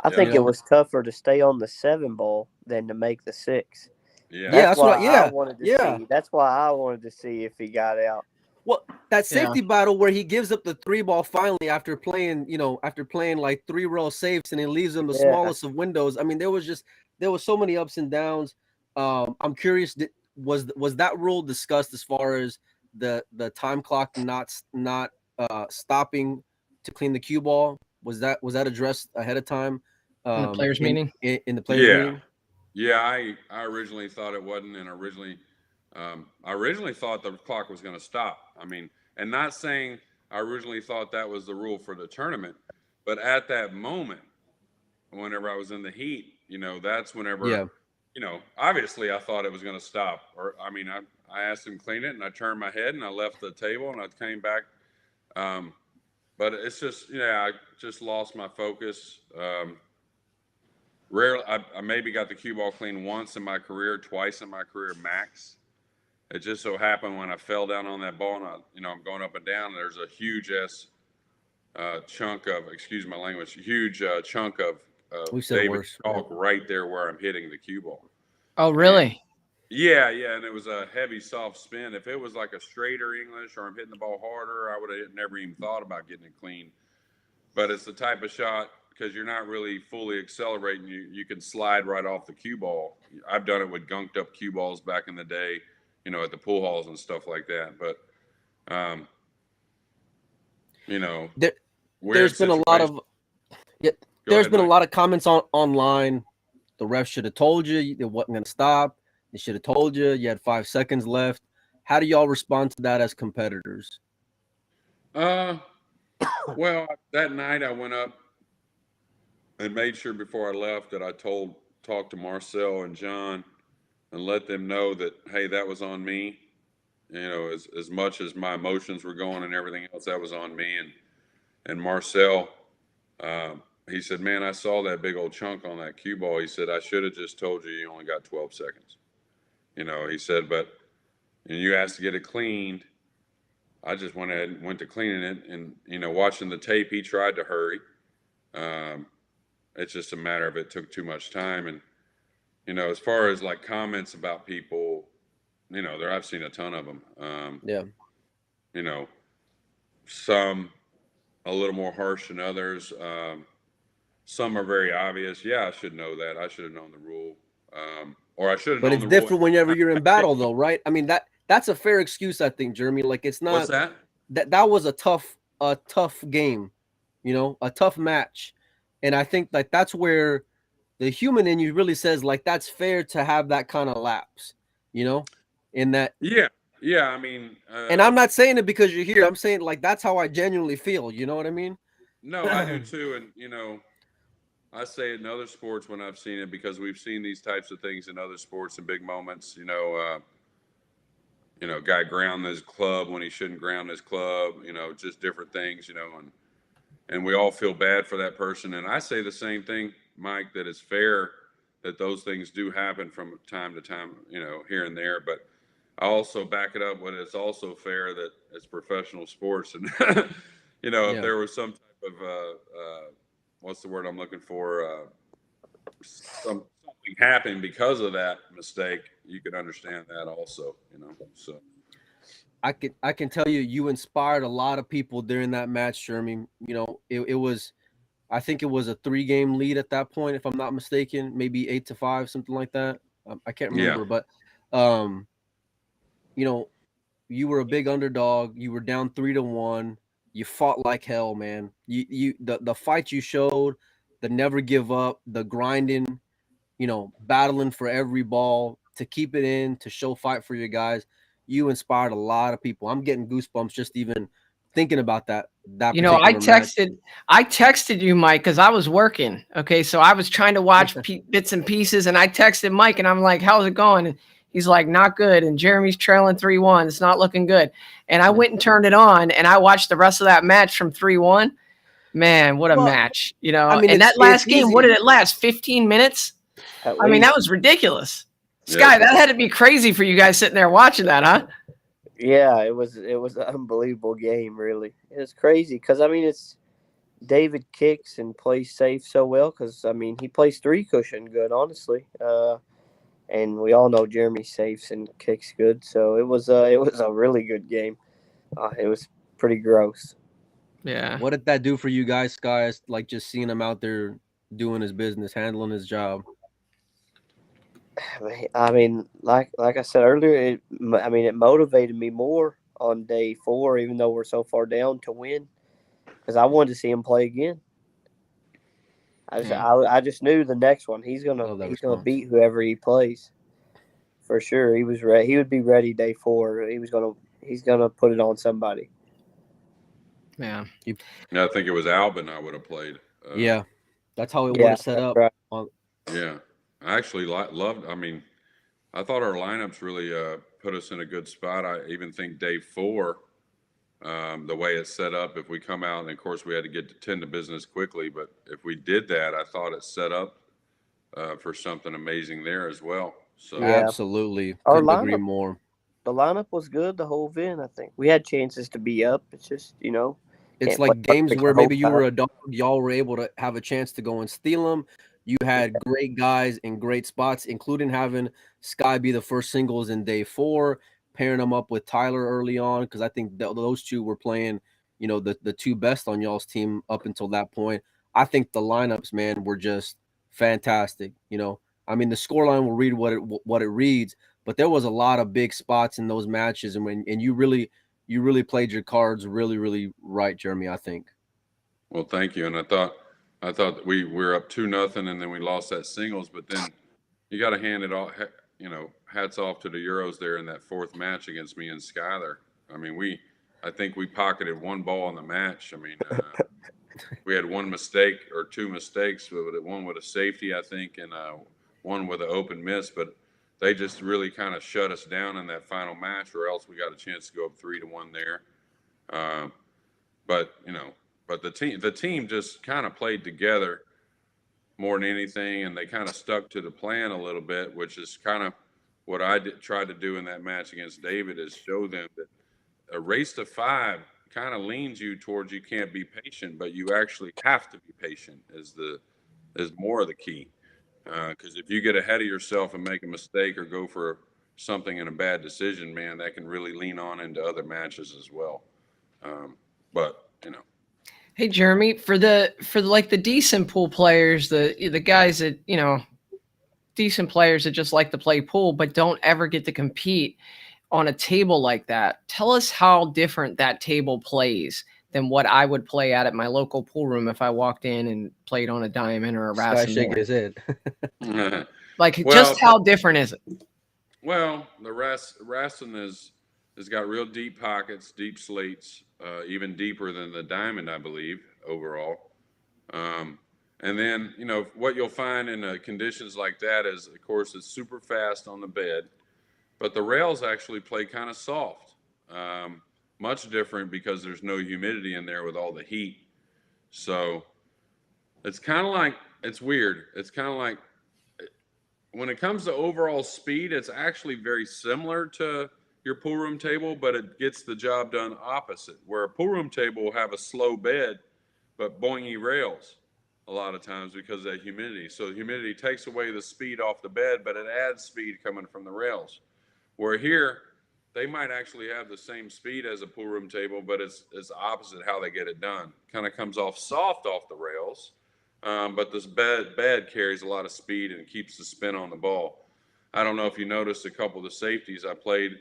I think it was tougher to stay on the 7-ball than to make the 6. yeah, That's what I wanted to see. That's why I wanted to see if he got out. Well, that safety battle where he gives up the 3-ball finally after playing like 3 row safes and he leaves them the smallest of windows. I mean, there was so many ups and downs. I'm curious. Was that rule discussed as far as the time clock not stopping to clean the cue ball? Was that addressed ahead of time in the players meeting? In the players meeting? Yeah, I originally thought it wasn't, and I originally thought the clock was going to stop. I mean, and not saying I originally thought that was the rule for the tournament, but at that moment, whenever I was in the heat, you know, that's whenever. You know, obviously I thought it was going to stop. Or, I mean, I asked him to clean it, and I turned my head, and I left the table, and I came back. But it's just, I just lost my focus. Rarely, I maybe got the cue ball clean once in my career, twice in my career max. It just so happened when I fell down on that ball, and I'm going up and down, and there's a huge chunk of, excuse my language, huge chunk of David chalk right there where I'm hitting the cue ball. Oh, really? And, and it was a heavy soft spin. If it was like a straighter English or I'm hitting the ball harder, I would have never even thought about getting it clean. But it's the type of shot because you're not really fully accelerating. You can slide right off the cue ball. I've done it with gunked up cue balls back in the day, at the pool halls and stuff like that. But there's been a lot of there's been a lot of comments online. The ref should have told you it wasn't going to stop. They should have told you you had 5 seconds left. How do y'all respond to that as competitors? Well, that night I went up and made sure before I left that I talked to Marcel and John and let them know that, hey, that was on me. As much as my emotions were going and everything else, that was on me. And Marcel, he said, man, I saw that big old chunk on that cue ball. He said, I should have just told you only got 12 seconds. He said, but you asked to get it cleaned. I just went to cleaning it. And, watching the tape, he tried to hurry. It's just a matter of it took too much time. And, as far as like comments about people, I've seen a ton of them. Some a little more harsh than others. Some are very obvious. Yeah, I should know that. I should have known the rule. Or I should have known the rule. But it's different whenever you're in battle, though, right? I mean, that's a fair excuse, I think, Jeremy. Like, it's not. What's that? That was a tough game, a tough match. And I think like that's where the human in you really says, like, that's fair to have that kind of lapse, in that. Yeah. I mean, and I'm not saying it because you're here. I'm saying like that's how I genuinely feel. You know what I mean? No, I do too. And I say it in other sports when I've seen it because we've seen these types of things in other sports and big moments. guy ground his club when he shouldn't ground his club, just different things, and we all feel bad for that person. And I say the same thing, Mike, that it's fair that those things do happen from time to time, here and there. But I also back it up when it's also fair that it's professional sports. And, if Yeah. there was some type of, what's the word I'm looking for? Something happened because of that mistake, you could understand that also, so. I can tell you inspired a lot of people during that match, Jeremy. It was, I think it was a 3-game lead at that point, if I'm not mistaken, maybe 8-5, something like that. I can't remember, but you were a big underdog. You were down 3-1. You fought like hell, man. The fight you showed, the never give up, the grinding, battling for every ball to keep it in, to show fight for your guys. You inspired a lot of people. I'm getting goosebumps just even thinking about that particular match. I texted you, Mike, because I was working. Okay, so I was trying to watch bits and pieces, and I texted Mike, and I'm like, "How's it going?" And he's like, "Not good." And Jeremy's trailing 3-1. It's not looking good. And I went and turned it on, and I watched the rest of that match from 3-1. Man, what a match! I mean, and that last game, what did it last? 15 minutes. I mean, that was ridiculous. Skye, that had to be crazy for you guys sitting there watching that, huh? Yeah, it was an unbelievable game, really. It's crazy because, I mean, it's David kicks and plays safe so well because, I mean, he plays 3 cushion good, honestly. And we all know Jeremy safes and kicks good, so it was a really good game. It was pretty gross. Yeah. What did that do for you guys, Skye? Like just seeing him out there doing his business, handling his job. I mean, like I said earlier, it motivated me more on day 4, even though we're so far down, to win, because I wanted to see him play again. I just knew the next one he's gonna beat whoever he plays for sure. He was ready. He would be ready day 4. He's gonna put it on somebody. Yeah. I think it was Albin I would have played. Yeah, that's how it would have set up. Right. Yeah, I actually loved. I mean, I thought our lineups really put us in a good spot. I even think day 4, the way it's set up, if we come out, and of course we had to tend to business quickly, but if we did that, I thought it set up for something amazing there as well. So Yeah. Absolutely, Our couldn't agree more. The lineup was good the whole event. I think we had chances to be up. It's just It's like games where maybe you were a dog, y'all were able to have a chance to go and steal them. You had great guys in great spots, including having Skye be the first singles in day 4, pairing them up with Tyler early on, because I think those two were playing, the 2 best on y'all's team up until that point. I think the lineups, man, were just fantastic. I mean, the scoreline will read what it reads, but there was a lot of big spots in those matches, and you really played your cards really, really right, Jeremy, I think. well, thank you. And I thought that we were up 2-0, and then we lost that singles. But then you got to hand it all, hats off to the Euros there in that 4th match against me and Skyler. I mean, I think we pocketed 1 ball in the match. I mean, we had 1 mistake or 2 mistakes, one with a safety, I think, and one with an open miss. But they just really kind of shut us down in that final match, or else we got a chance to go up 3-1 there. But the team just kind of played together more than anything, and they kind of stuck to the plan a little bit, which is kind of what I tried to do in that match against David, is show them that a race to 5 kind of leans you towards you can't be patient, but you actually have to be patient is more of the key. Because if you get ahead of yourself and make a mistake or go for something in a bad decision, man, that can really lean on into other matches as well. But Hey, Jeremy, for the decent pool players, the guys that, decent players that just like to play pool but don't ever get to compete on a table like that, tell us how different that table plays than what I would play at my local pool room if I walked in and played on a diamond or a Skye shaking his head. Just how different is it? Well, the Raston has got real deep pockets, deep slates, even deeper than the diamond, I believe, overall. And then, what you'll find in conditions like that is, of course, it's super fast on the bed. but the rails actually play kind of soft. Much different because there's no humidity in there with all the heat. So it's kind of like, it's weird. It's kind of like, when it comes to overall speed, it's actually very similar to your pool room table, but it gets the job done opposite. Where a pool room table will have a slow bed, but boingy rails a lot of times because of that humidity. So the humidity takes away the speed off the bed, but it adds speed coming from the rails. Where here, they might actually have the same speed as a pool room table, but it's opposite how they get it done. Kind of comes off soft off the rails, but this bed carries a lot of speed and keeps the spin on the ball. I don't know if you noticed a couple of the safeties I played,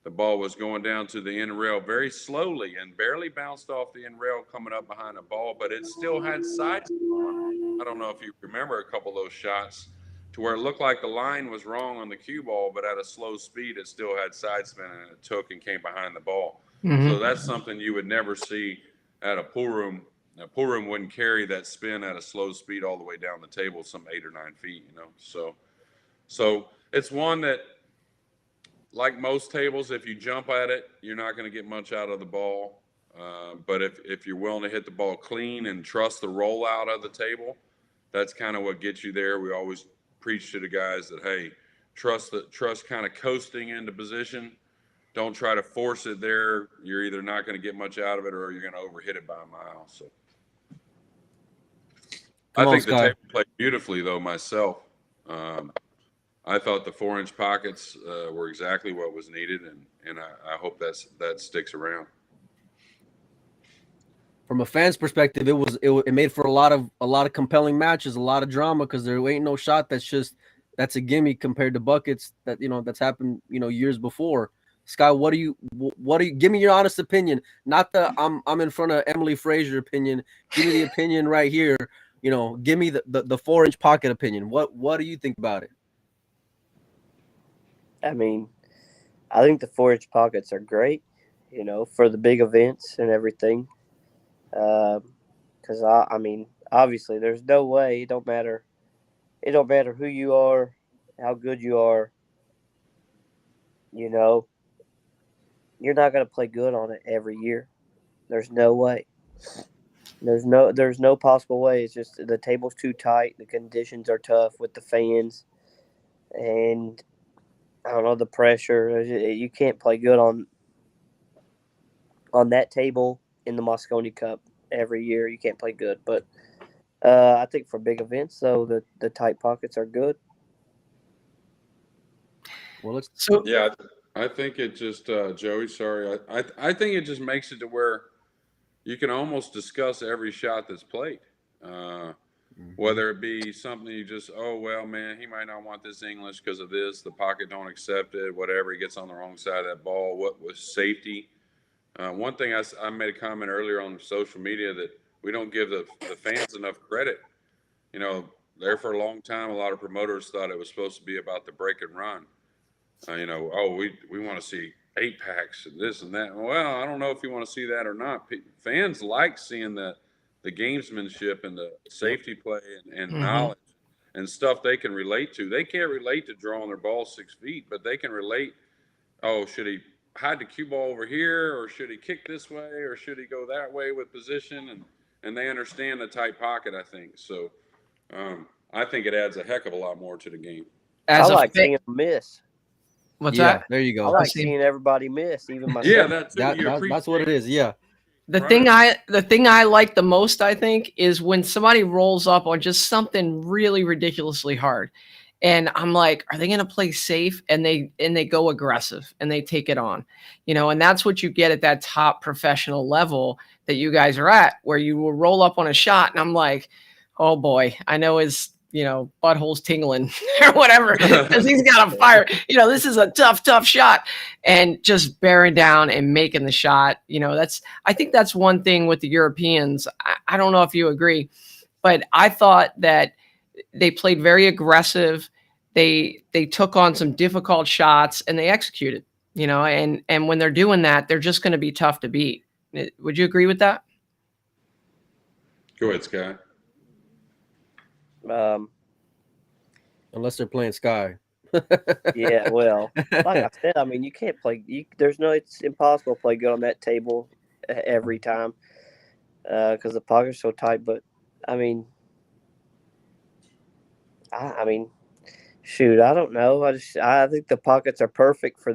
the ball was going down to the end rail very slowly and barely bounced off the end rail coming up behind the ball, but it still had side. I don't know if you remember a couple of those shots to where it looked like the line was wrong on the cue ball, but at a slow speed, it still had side spin and it took and came behind the ball. Mm-hmm. So that's something you would never see at a pool room. A pool room wouldn't carry that spin at a slow speed all the way down the table, some 8 or 9 feet, you know? So it's one that, like most tables, if you jump at it, you're not going to get much out of the ball. But if you're willing to hit the ball clean and trust the rollout of the table, that's kind of what gets you there. We always preach to the guys that, hey, trust kind of coasting into position. Don't try to force it there. You're either not going to get much out of it or you're going to overhit it by a mile. So I think the table played beautifully, though, myself. I thought the 4-inch pockets were exactly what was needed, and I hope that sticks around. From a fan's perspective, it made for a lot of compelling matches, a lot of drama, because there ain't no shot that's a gimme compared to buckets that that's happened years before. Skye, what do you give me your honest opinion? Not the I'm in front of Emily Frazier opinion. Give me the opinion right here. Give me the 4-inch pocket opinion. What do you think about it? I mean, I think the 4-inch pockets are great, for the big events and everything. Because I mean, obviously, there's no way. It don't matter who you are, how good you are. You're not going to play good on it every year. There's no way. There's no possible way. It's just the table's too tight. The conditions are tough with the fans, and I don't know, the pressure. You can't play good on that table in the Mosconi Cup every year. You can't play good. But I think for big events, though, the tight pockets are good. Well, yeah, I think it just Joey. Sorry, I think it just makes it to where you can almost discuss every shot that's played. Whether it be something you just, oh, well, man, he might not want this English because of this. The pocket don't accept it, whatever. He gets on the wrong side of that ball. What was safety? One thing I made a comment earlier on social media that we don't give the fans enough credit. There for a long time, a lot of promoters thought it was supposed to be about the break and run. We want to see 8-packs and this and that. Well, I don't know if you want to see that or not. Fans like seeing the gamesmanship and the safety play and knowledge and stuff they can relate to. They can't relate to drawing their ball 6 feet, but they can relate. Oh, should he hide the cue ball over here, or should he kick this way, or should he go that way with position? And they understand the tight pocket, I think. So I think it adds a heck of a lot more to the game. I like seeing them miss. What's that? There you go. I like seeing everybody miss, even myself. Yeah, that's what it is. Yeah. The thing I like the most, I think, is when somebody rolls up on just something really ridiculously hard. And I'm like, are they going to play safe? And they go aggressive and they take it on, and that's what you get at that top professional level that you guys are at, where you will roll up on a shot. And I'm like, oh boy, I know his, butthole's tingling or whatever, because he's got a fire. This is a tough shot, and just bearing down and making the shot. I think that's one thing with the Europeans. I don't know if you agree, but I thought that they played very aggressive. They took on some difficult shots and they executed, and when they're doing that, they're just going to be tough to beat. Would you agree with that? Go ahead, Skye. Unless they're playing Skye. Yeah, well, like I said, I mean, you can't play. It's impossible to play good on that table every time because the pocket's so tight. But I mean, I mean, shoot, I don't know. I think the pockets are perfect for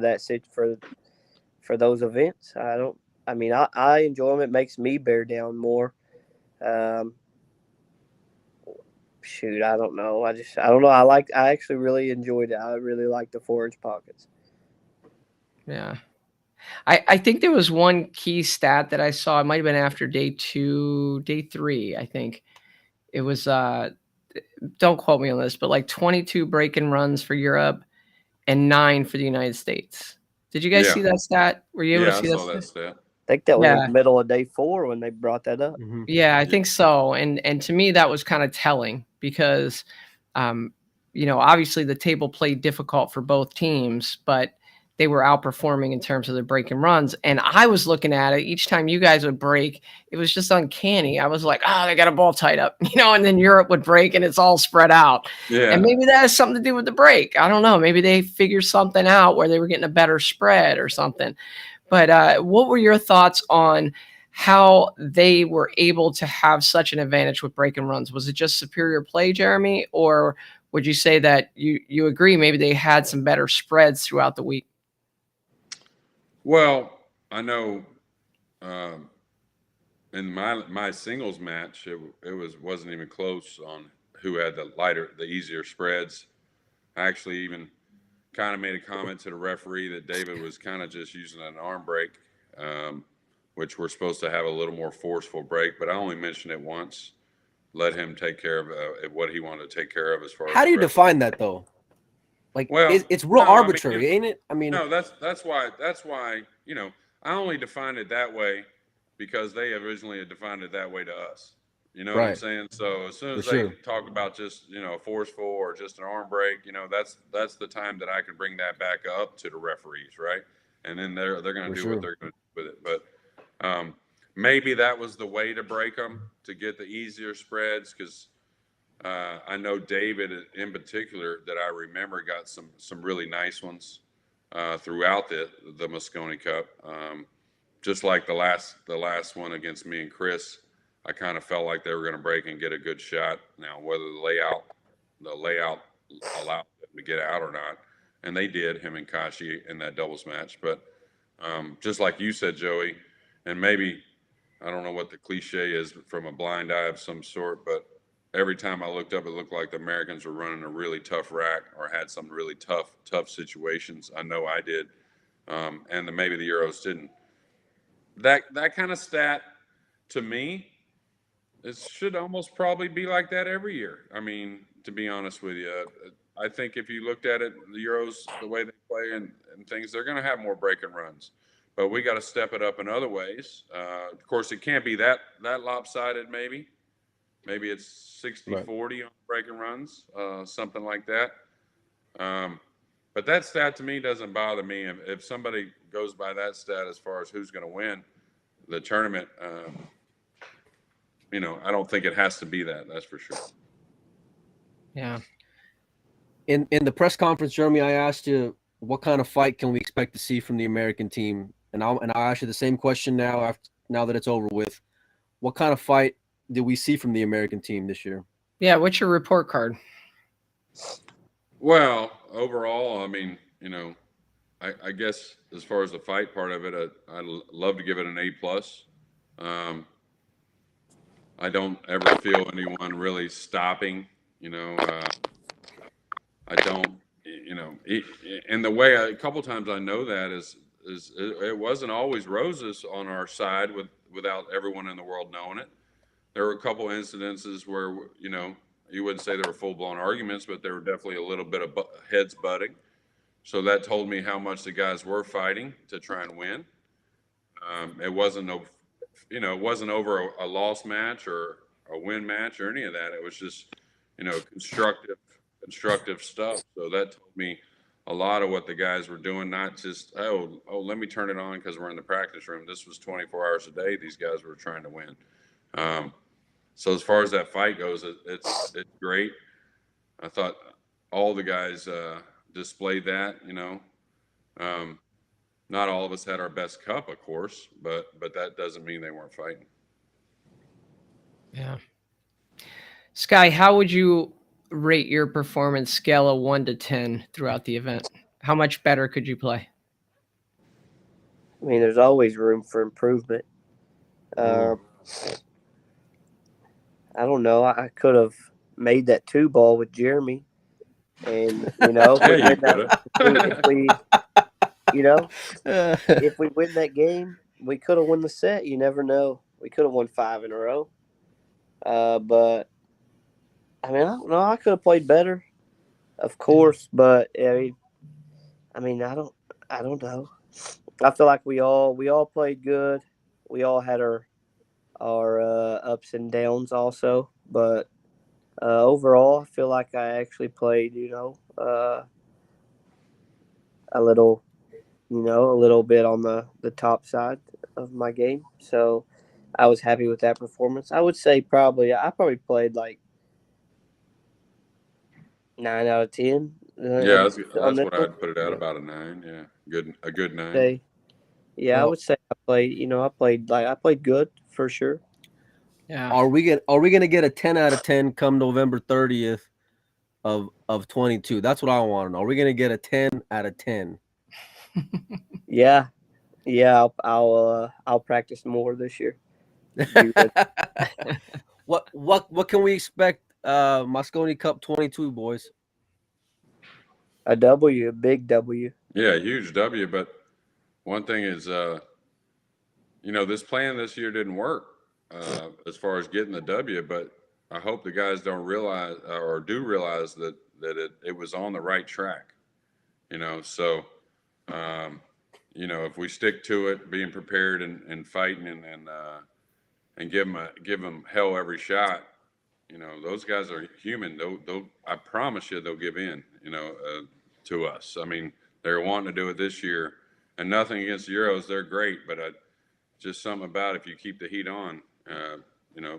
for those events. I mean, I enjoy them. It makes me bear down more. Um, shoot, I don't know. I don't know. I actually really enjoyed it. I really like the 4-inch pockets. Yeah. I think there was one key stat that I saw. It might have been after day 2, day 3, I think. It was don't quote me on this, but like 22 break and runs for Europe and 9 for the United States. Did you guys Yeah. see that stat? Were you able to Yeah, I see saw that that stat? stat. I think that was Yeah. the middle of day 4 when they brought that up. Mhm. Yeah, I think so. And to me that was kind of telling because obviously the table played difficult for both teams, but they were outperforming in terms of their break and runs. And I was looking at it each time you guys would break, it was just uncanny. I was like, they got a ball tied up, and then Europe would break and it's all spread out. Yeah. And maybe that has something to do with the break. I don't know. Maybe they figured something out where they were getting a better spread or something. But what were your thoughts on how they were able to have such an advantage with break and runs? Was it just superior play, Jeremy? Or would you say that you agree maybe they had some better spreads throughout the week? Well, I know in my singles match, it wasn't even close on who had the easier spreads. I actually even kind of made a comment to the referee that David was kind of just using an arm break, which we're supposed to have a little more forceful break. But I only mentioned it once. Let him take care of what he wanted to take care of as far as. How do you define that though? Like, Well, it's real no, I mean, arbitrary, ain't it? I mean, no, that's why I only defined it that way because they originally had defined it that way to us. You know what I'm Right. saying? So as soon as For they sure. talk about just forceful or just an arm break, that's the time that I can bring that back up to the referees, right? And then they're going to For do sure. what they're going to do with it. But maybe that was the way to break them to get the easier spreads because. I know David in particular that I remember got some really nice ones throughout the Mosconi Cup. Just like the last one against me and Chris, I kind of felt like they were going to break and get a good shot. Now whether the layout allowed them to get out or not, and they did, him and Kashi in that doubles match. But just like you said, Joey, and maybe I don't know what the cliche is from a blind eye of some sort, but every time I looked up, it looked like the Americans were running a really tough rack or had some really tough situations. I know I did, and maybe the Euros didn't. That kind of stat, to me, it should almost probably be like that every year. I mean, to be honest with you, I think if you looked at it, the Euros, the way they play and things, they're going to have more break and runs. But we got to step it up in other ways. Of course, it can't be that lopsided, maybe. Maybe it's 60-40 on break and runs, something like that. But that stat to me doesn't bother me. If somebody goes by that stat as far as who's going to win the tournament, I don't think it has to be that. That's for sure. Yeah. In the press conference, Jeremy, I asked you what kind of fight can we expect to see from the American team, and I'll ask you the same question now that it's over with. What kind of fight did we see from the American team this year? Yeah. What's your report card? Well, overall, I mean, I guess as far as the fight part of it, I'd love to give it an A+. I don't ever feel anyone really stopping. I don't. And the way a couple times I know that is it wasn't always roses on our side without everyone in the world knowing it. There were a couple incidences where you wouldn't say there were full blown arguments, but there were definitely a little bit of heads butting. So that told me how much the guys were fighting to try and win. It wasn't it wasn't over a loss match or a win match or any of that. It was just constructive stuff. So that told me a lot of what the guys were doing, not just let me turn it on because we're in the practice room. This was 24 hours a day. These guys were trying to win. So as far as that fight goes, it's great. I thought all the guys displayed that. Not all of us had our best cup, of course, but that doesn't mean they weren't fighting. Yeah. Skye, how would you rate your performance scale of 1 to 10 throughout the event? How much better could you play? I mean, there's always room for improvement. I don't know. I could have made that 2-ball with Jeremy, and if we win that game, we could have won the set. You never know. We could have won 5 in a row. But I mean, I don't know. I could have played better, of course. But I don't know. I feel like we all played good. We all had our ups and downs also. But overall, I feel like I actually played, a little bit on the top side of my game. So I was happy with that performance. I would say I probably played like 9 out of 10. Yeah, that's what I'd put it at, about a 9. Yeah, a good 9. I would say I played good for sure. Yeah. Are we gonna get a 10 out of 10 come November 30th of 22? That's what I want to know. Are we gonna get a 10 out of 10? Yeah. I'll practice more this year. What can we expect? Mosconi Cup 22, boys. A W, a big W. Yeah, huge W. But one thing is, this plan this year didn't work as far as getting the W. But I hope the guys don't realize or do realize that it was on the right track. So if we stick to it, being prepared and fighting and give them hell every shot. Those guys are human. They'll I promise you they'll give in, to us. I mean, they're wanting to do it this year, and nothing against the Euros. They're great, but just something about if you keep the heat on,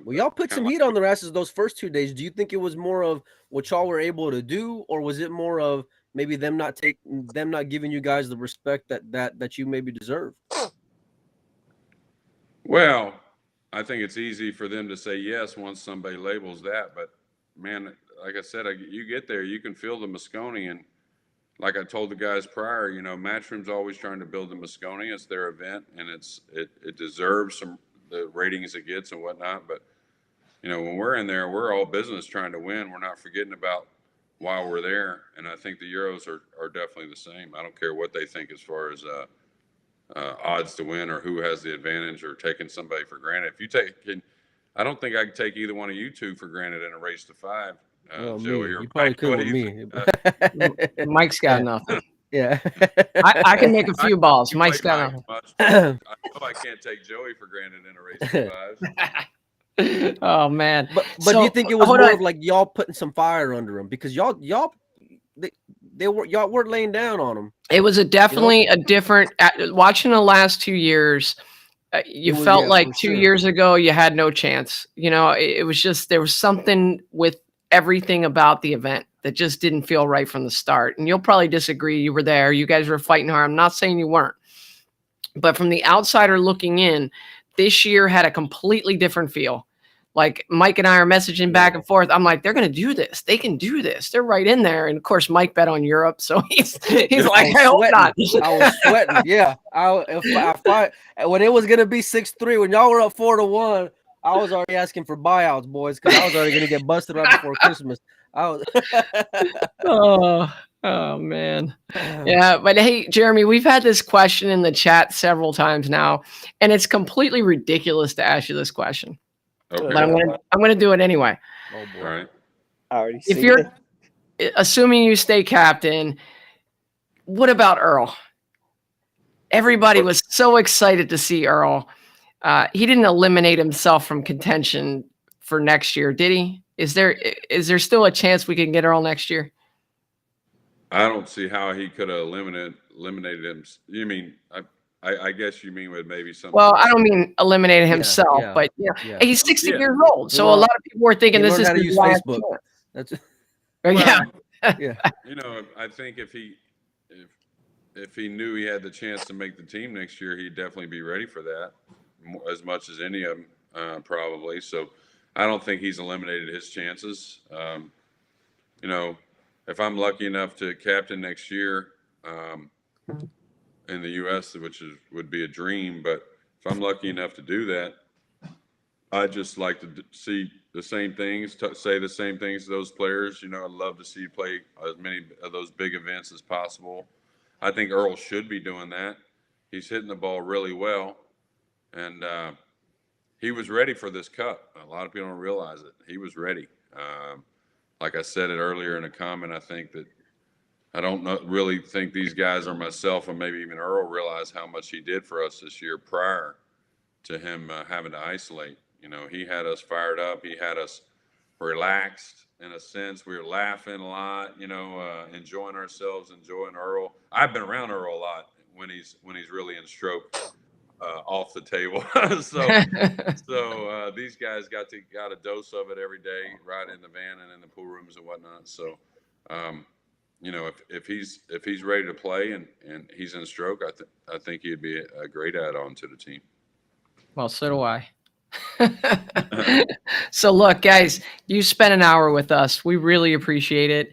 Well, y'all put some heat on their asses those first 2 days. Do you think it was more of what y'all were able to do, or was it more of maybe them not giving you guys the respect that you maybe deserve? Well, I think it's easy for them to say yes once somebody labels that, but man, like I said, you get there, you can feel the Moscone, and like I told the guys prior, Matchroom's always trying to build the Moscone. It's their event, and it deserves the ratings it gets and whatnot. But when we're in there, we're all business trying to win. We're not forgetting about why we're there, and I think the Euros are definitely the same. I don't care what they think as far as odds to win or who has the advantage or taking somebody for granted. I don't think I could take either one of you two for granted in a race to 5. Joey, you probably could with me. Mike's got nothing. Yeah, I can make a few balls. Mike's got nothing. I know I can't take Joey for granted in a race to 5. Oh man! But do you think it was more of like y'all putting some fire under them because y'all weren't laying down on them? It was definitely a different. Watching the last 2 years, you felt like 2 years ago you had no chance. It was just there was something with everything about the event that just didn't feel right from the start. And you'll probably disagree. You were there. You guys were fighting hard. I'm not saying you weren't. But from the outsider looking in, this year had a completely different feel. Like Mike and I are messaging back and forth. I'm like, they're going to do this. They can do this. They're right in there. And of course, Mike bet on Europe. So he's like, I hope not. I was sweating. Yeah. When it was going to be 6-3, when y'all were up 4-1, I was already asking for buyouts, boys, because I was already going to get busted right before Christmas. Oh, man. Yeah. But hey, Jeremy, we've had this question in the chat several times now, and it's completely ridiculous to ask you this question. Okay. But I'm going to do it anyway. Oh, boy. All right. I already If you're assuming you stay captain, what about Earl? Everybody was so excited to see Earl. He didn't eliminate himself from contention for next year, did he? Is there still a chance we can get Earl next year? I don't see how he could have eliminated him. You mean, I guess you mean with maybe something. Well, I don't mean eliminated himself, but he's 60 years old. So a lot of people were thinking this is how to use Facebook. Yeah. I think if he knew he had the chance to make the team next year, he'd definitely be ready for that as much as any of them, probably. So I don't think he's eliminated his chances. If I'm lucky enough to captain next year in the U.S., would be a dream, but if I'm lucky enough to do that, I just like to see the same things, say the same things to those players. I'd love to see you play as many of those big events as possible. I think Earl should be doing that. He's hitting the ball really well, and he was ready for this cup. A lot of people don't realize it. He was ready. Like I said it earlier in a comment, I think that I don't really think these guys or myself or maybe even Earl realize how much he did for us this year prior to him having to isolate. He had us fired up. He had us relaxed in a sense. We were laughing a lot, enjoying ourselves, enjoying Earl. I've been around Earl a lot when he's really in stroke off the table. so these guys got a dose of it every day, right in the van and in the pool rooms and whatnot. So, if he's ready to play and he's in stroke, I think he'd be a great add-on to the team. Well, so do I. So look, guys, you spent an hour with us. We really appreciate it.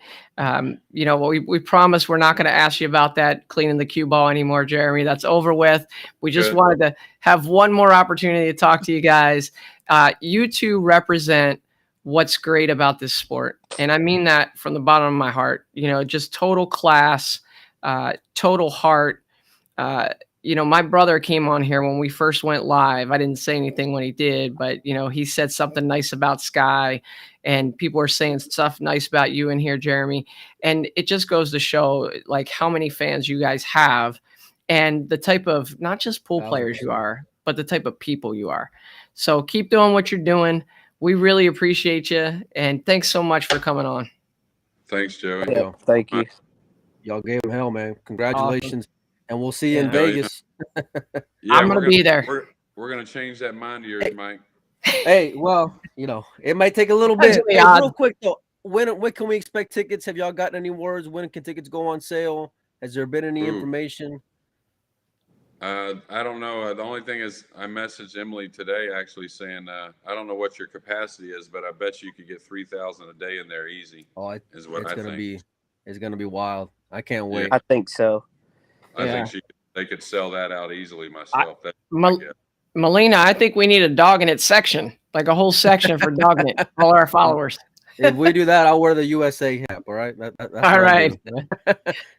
We promise we're not going to ask you about that cleaning the cue ball anymore, Jeremy. That's over with. We just wanted to have one more opportunity to talk to you guys. You two represent what's great about this sport. And I mean that from the bottom of my heart, just total class, total heart. My brother came on here when we first went live. I didn't say anything when he did, but he said something nice about Skye, and people are saying stuff nice about you in here, Jeremy. And it just goes to show like how many fans you guys have and the type of not just pool players you are, but the type of people you are. So keep doing what you're doing. We really appreciate you. And thanks so much for coming on. Thanks, Joey. Yeah, thank you. Y'all gave him hell, man. Congratulations. Awesome. And we'll see you in Vegas. I'm going to be there. We're going to change that mind of yours, Mike. Hey, well, it might take a little bit. Hey, real quick, though, when can we expect tickets? Have y'all gotten any words? When can tickets go on sale? Has there been any information? I don't know. The only thing is I messaged Emily today actually saying, I don't know what your capacity is, but I bet you could get 3,000 a day in there easy. Oh, it's going to be wild. I can't wait. I think so. I think they could sell that out easily myself. Molina, I think we need a Doggin it section, like a whole section for Doggin it, all our followers. If we do that, I'll wear the USA hat. All right. That's all right.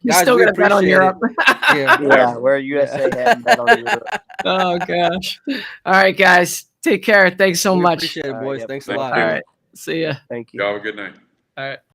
You still got to bet on Europe. Yeah, wear a USA hat and bet on Europe. Oh gosh. All right, guys. Take care. Thanks so much. Appreciate it, boys. Thanks a lot. All right. See ya. Thank you. Y'all have a good night. All right.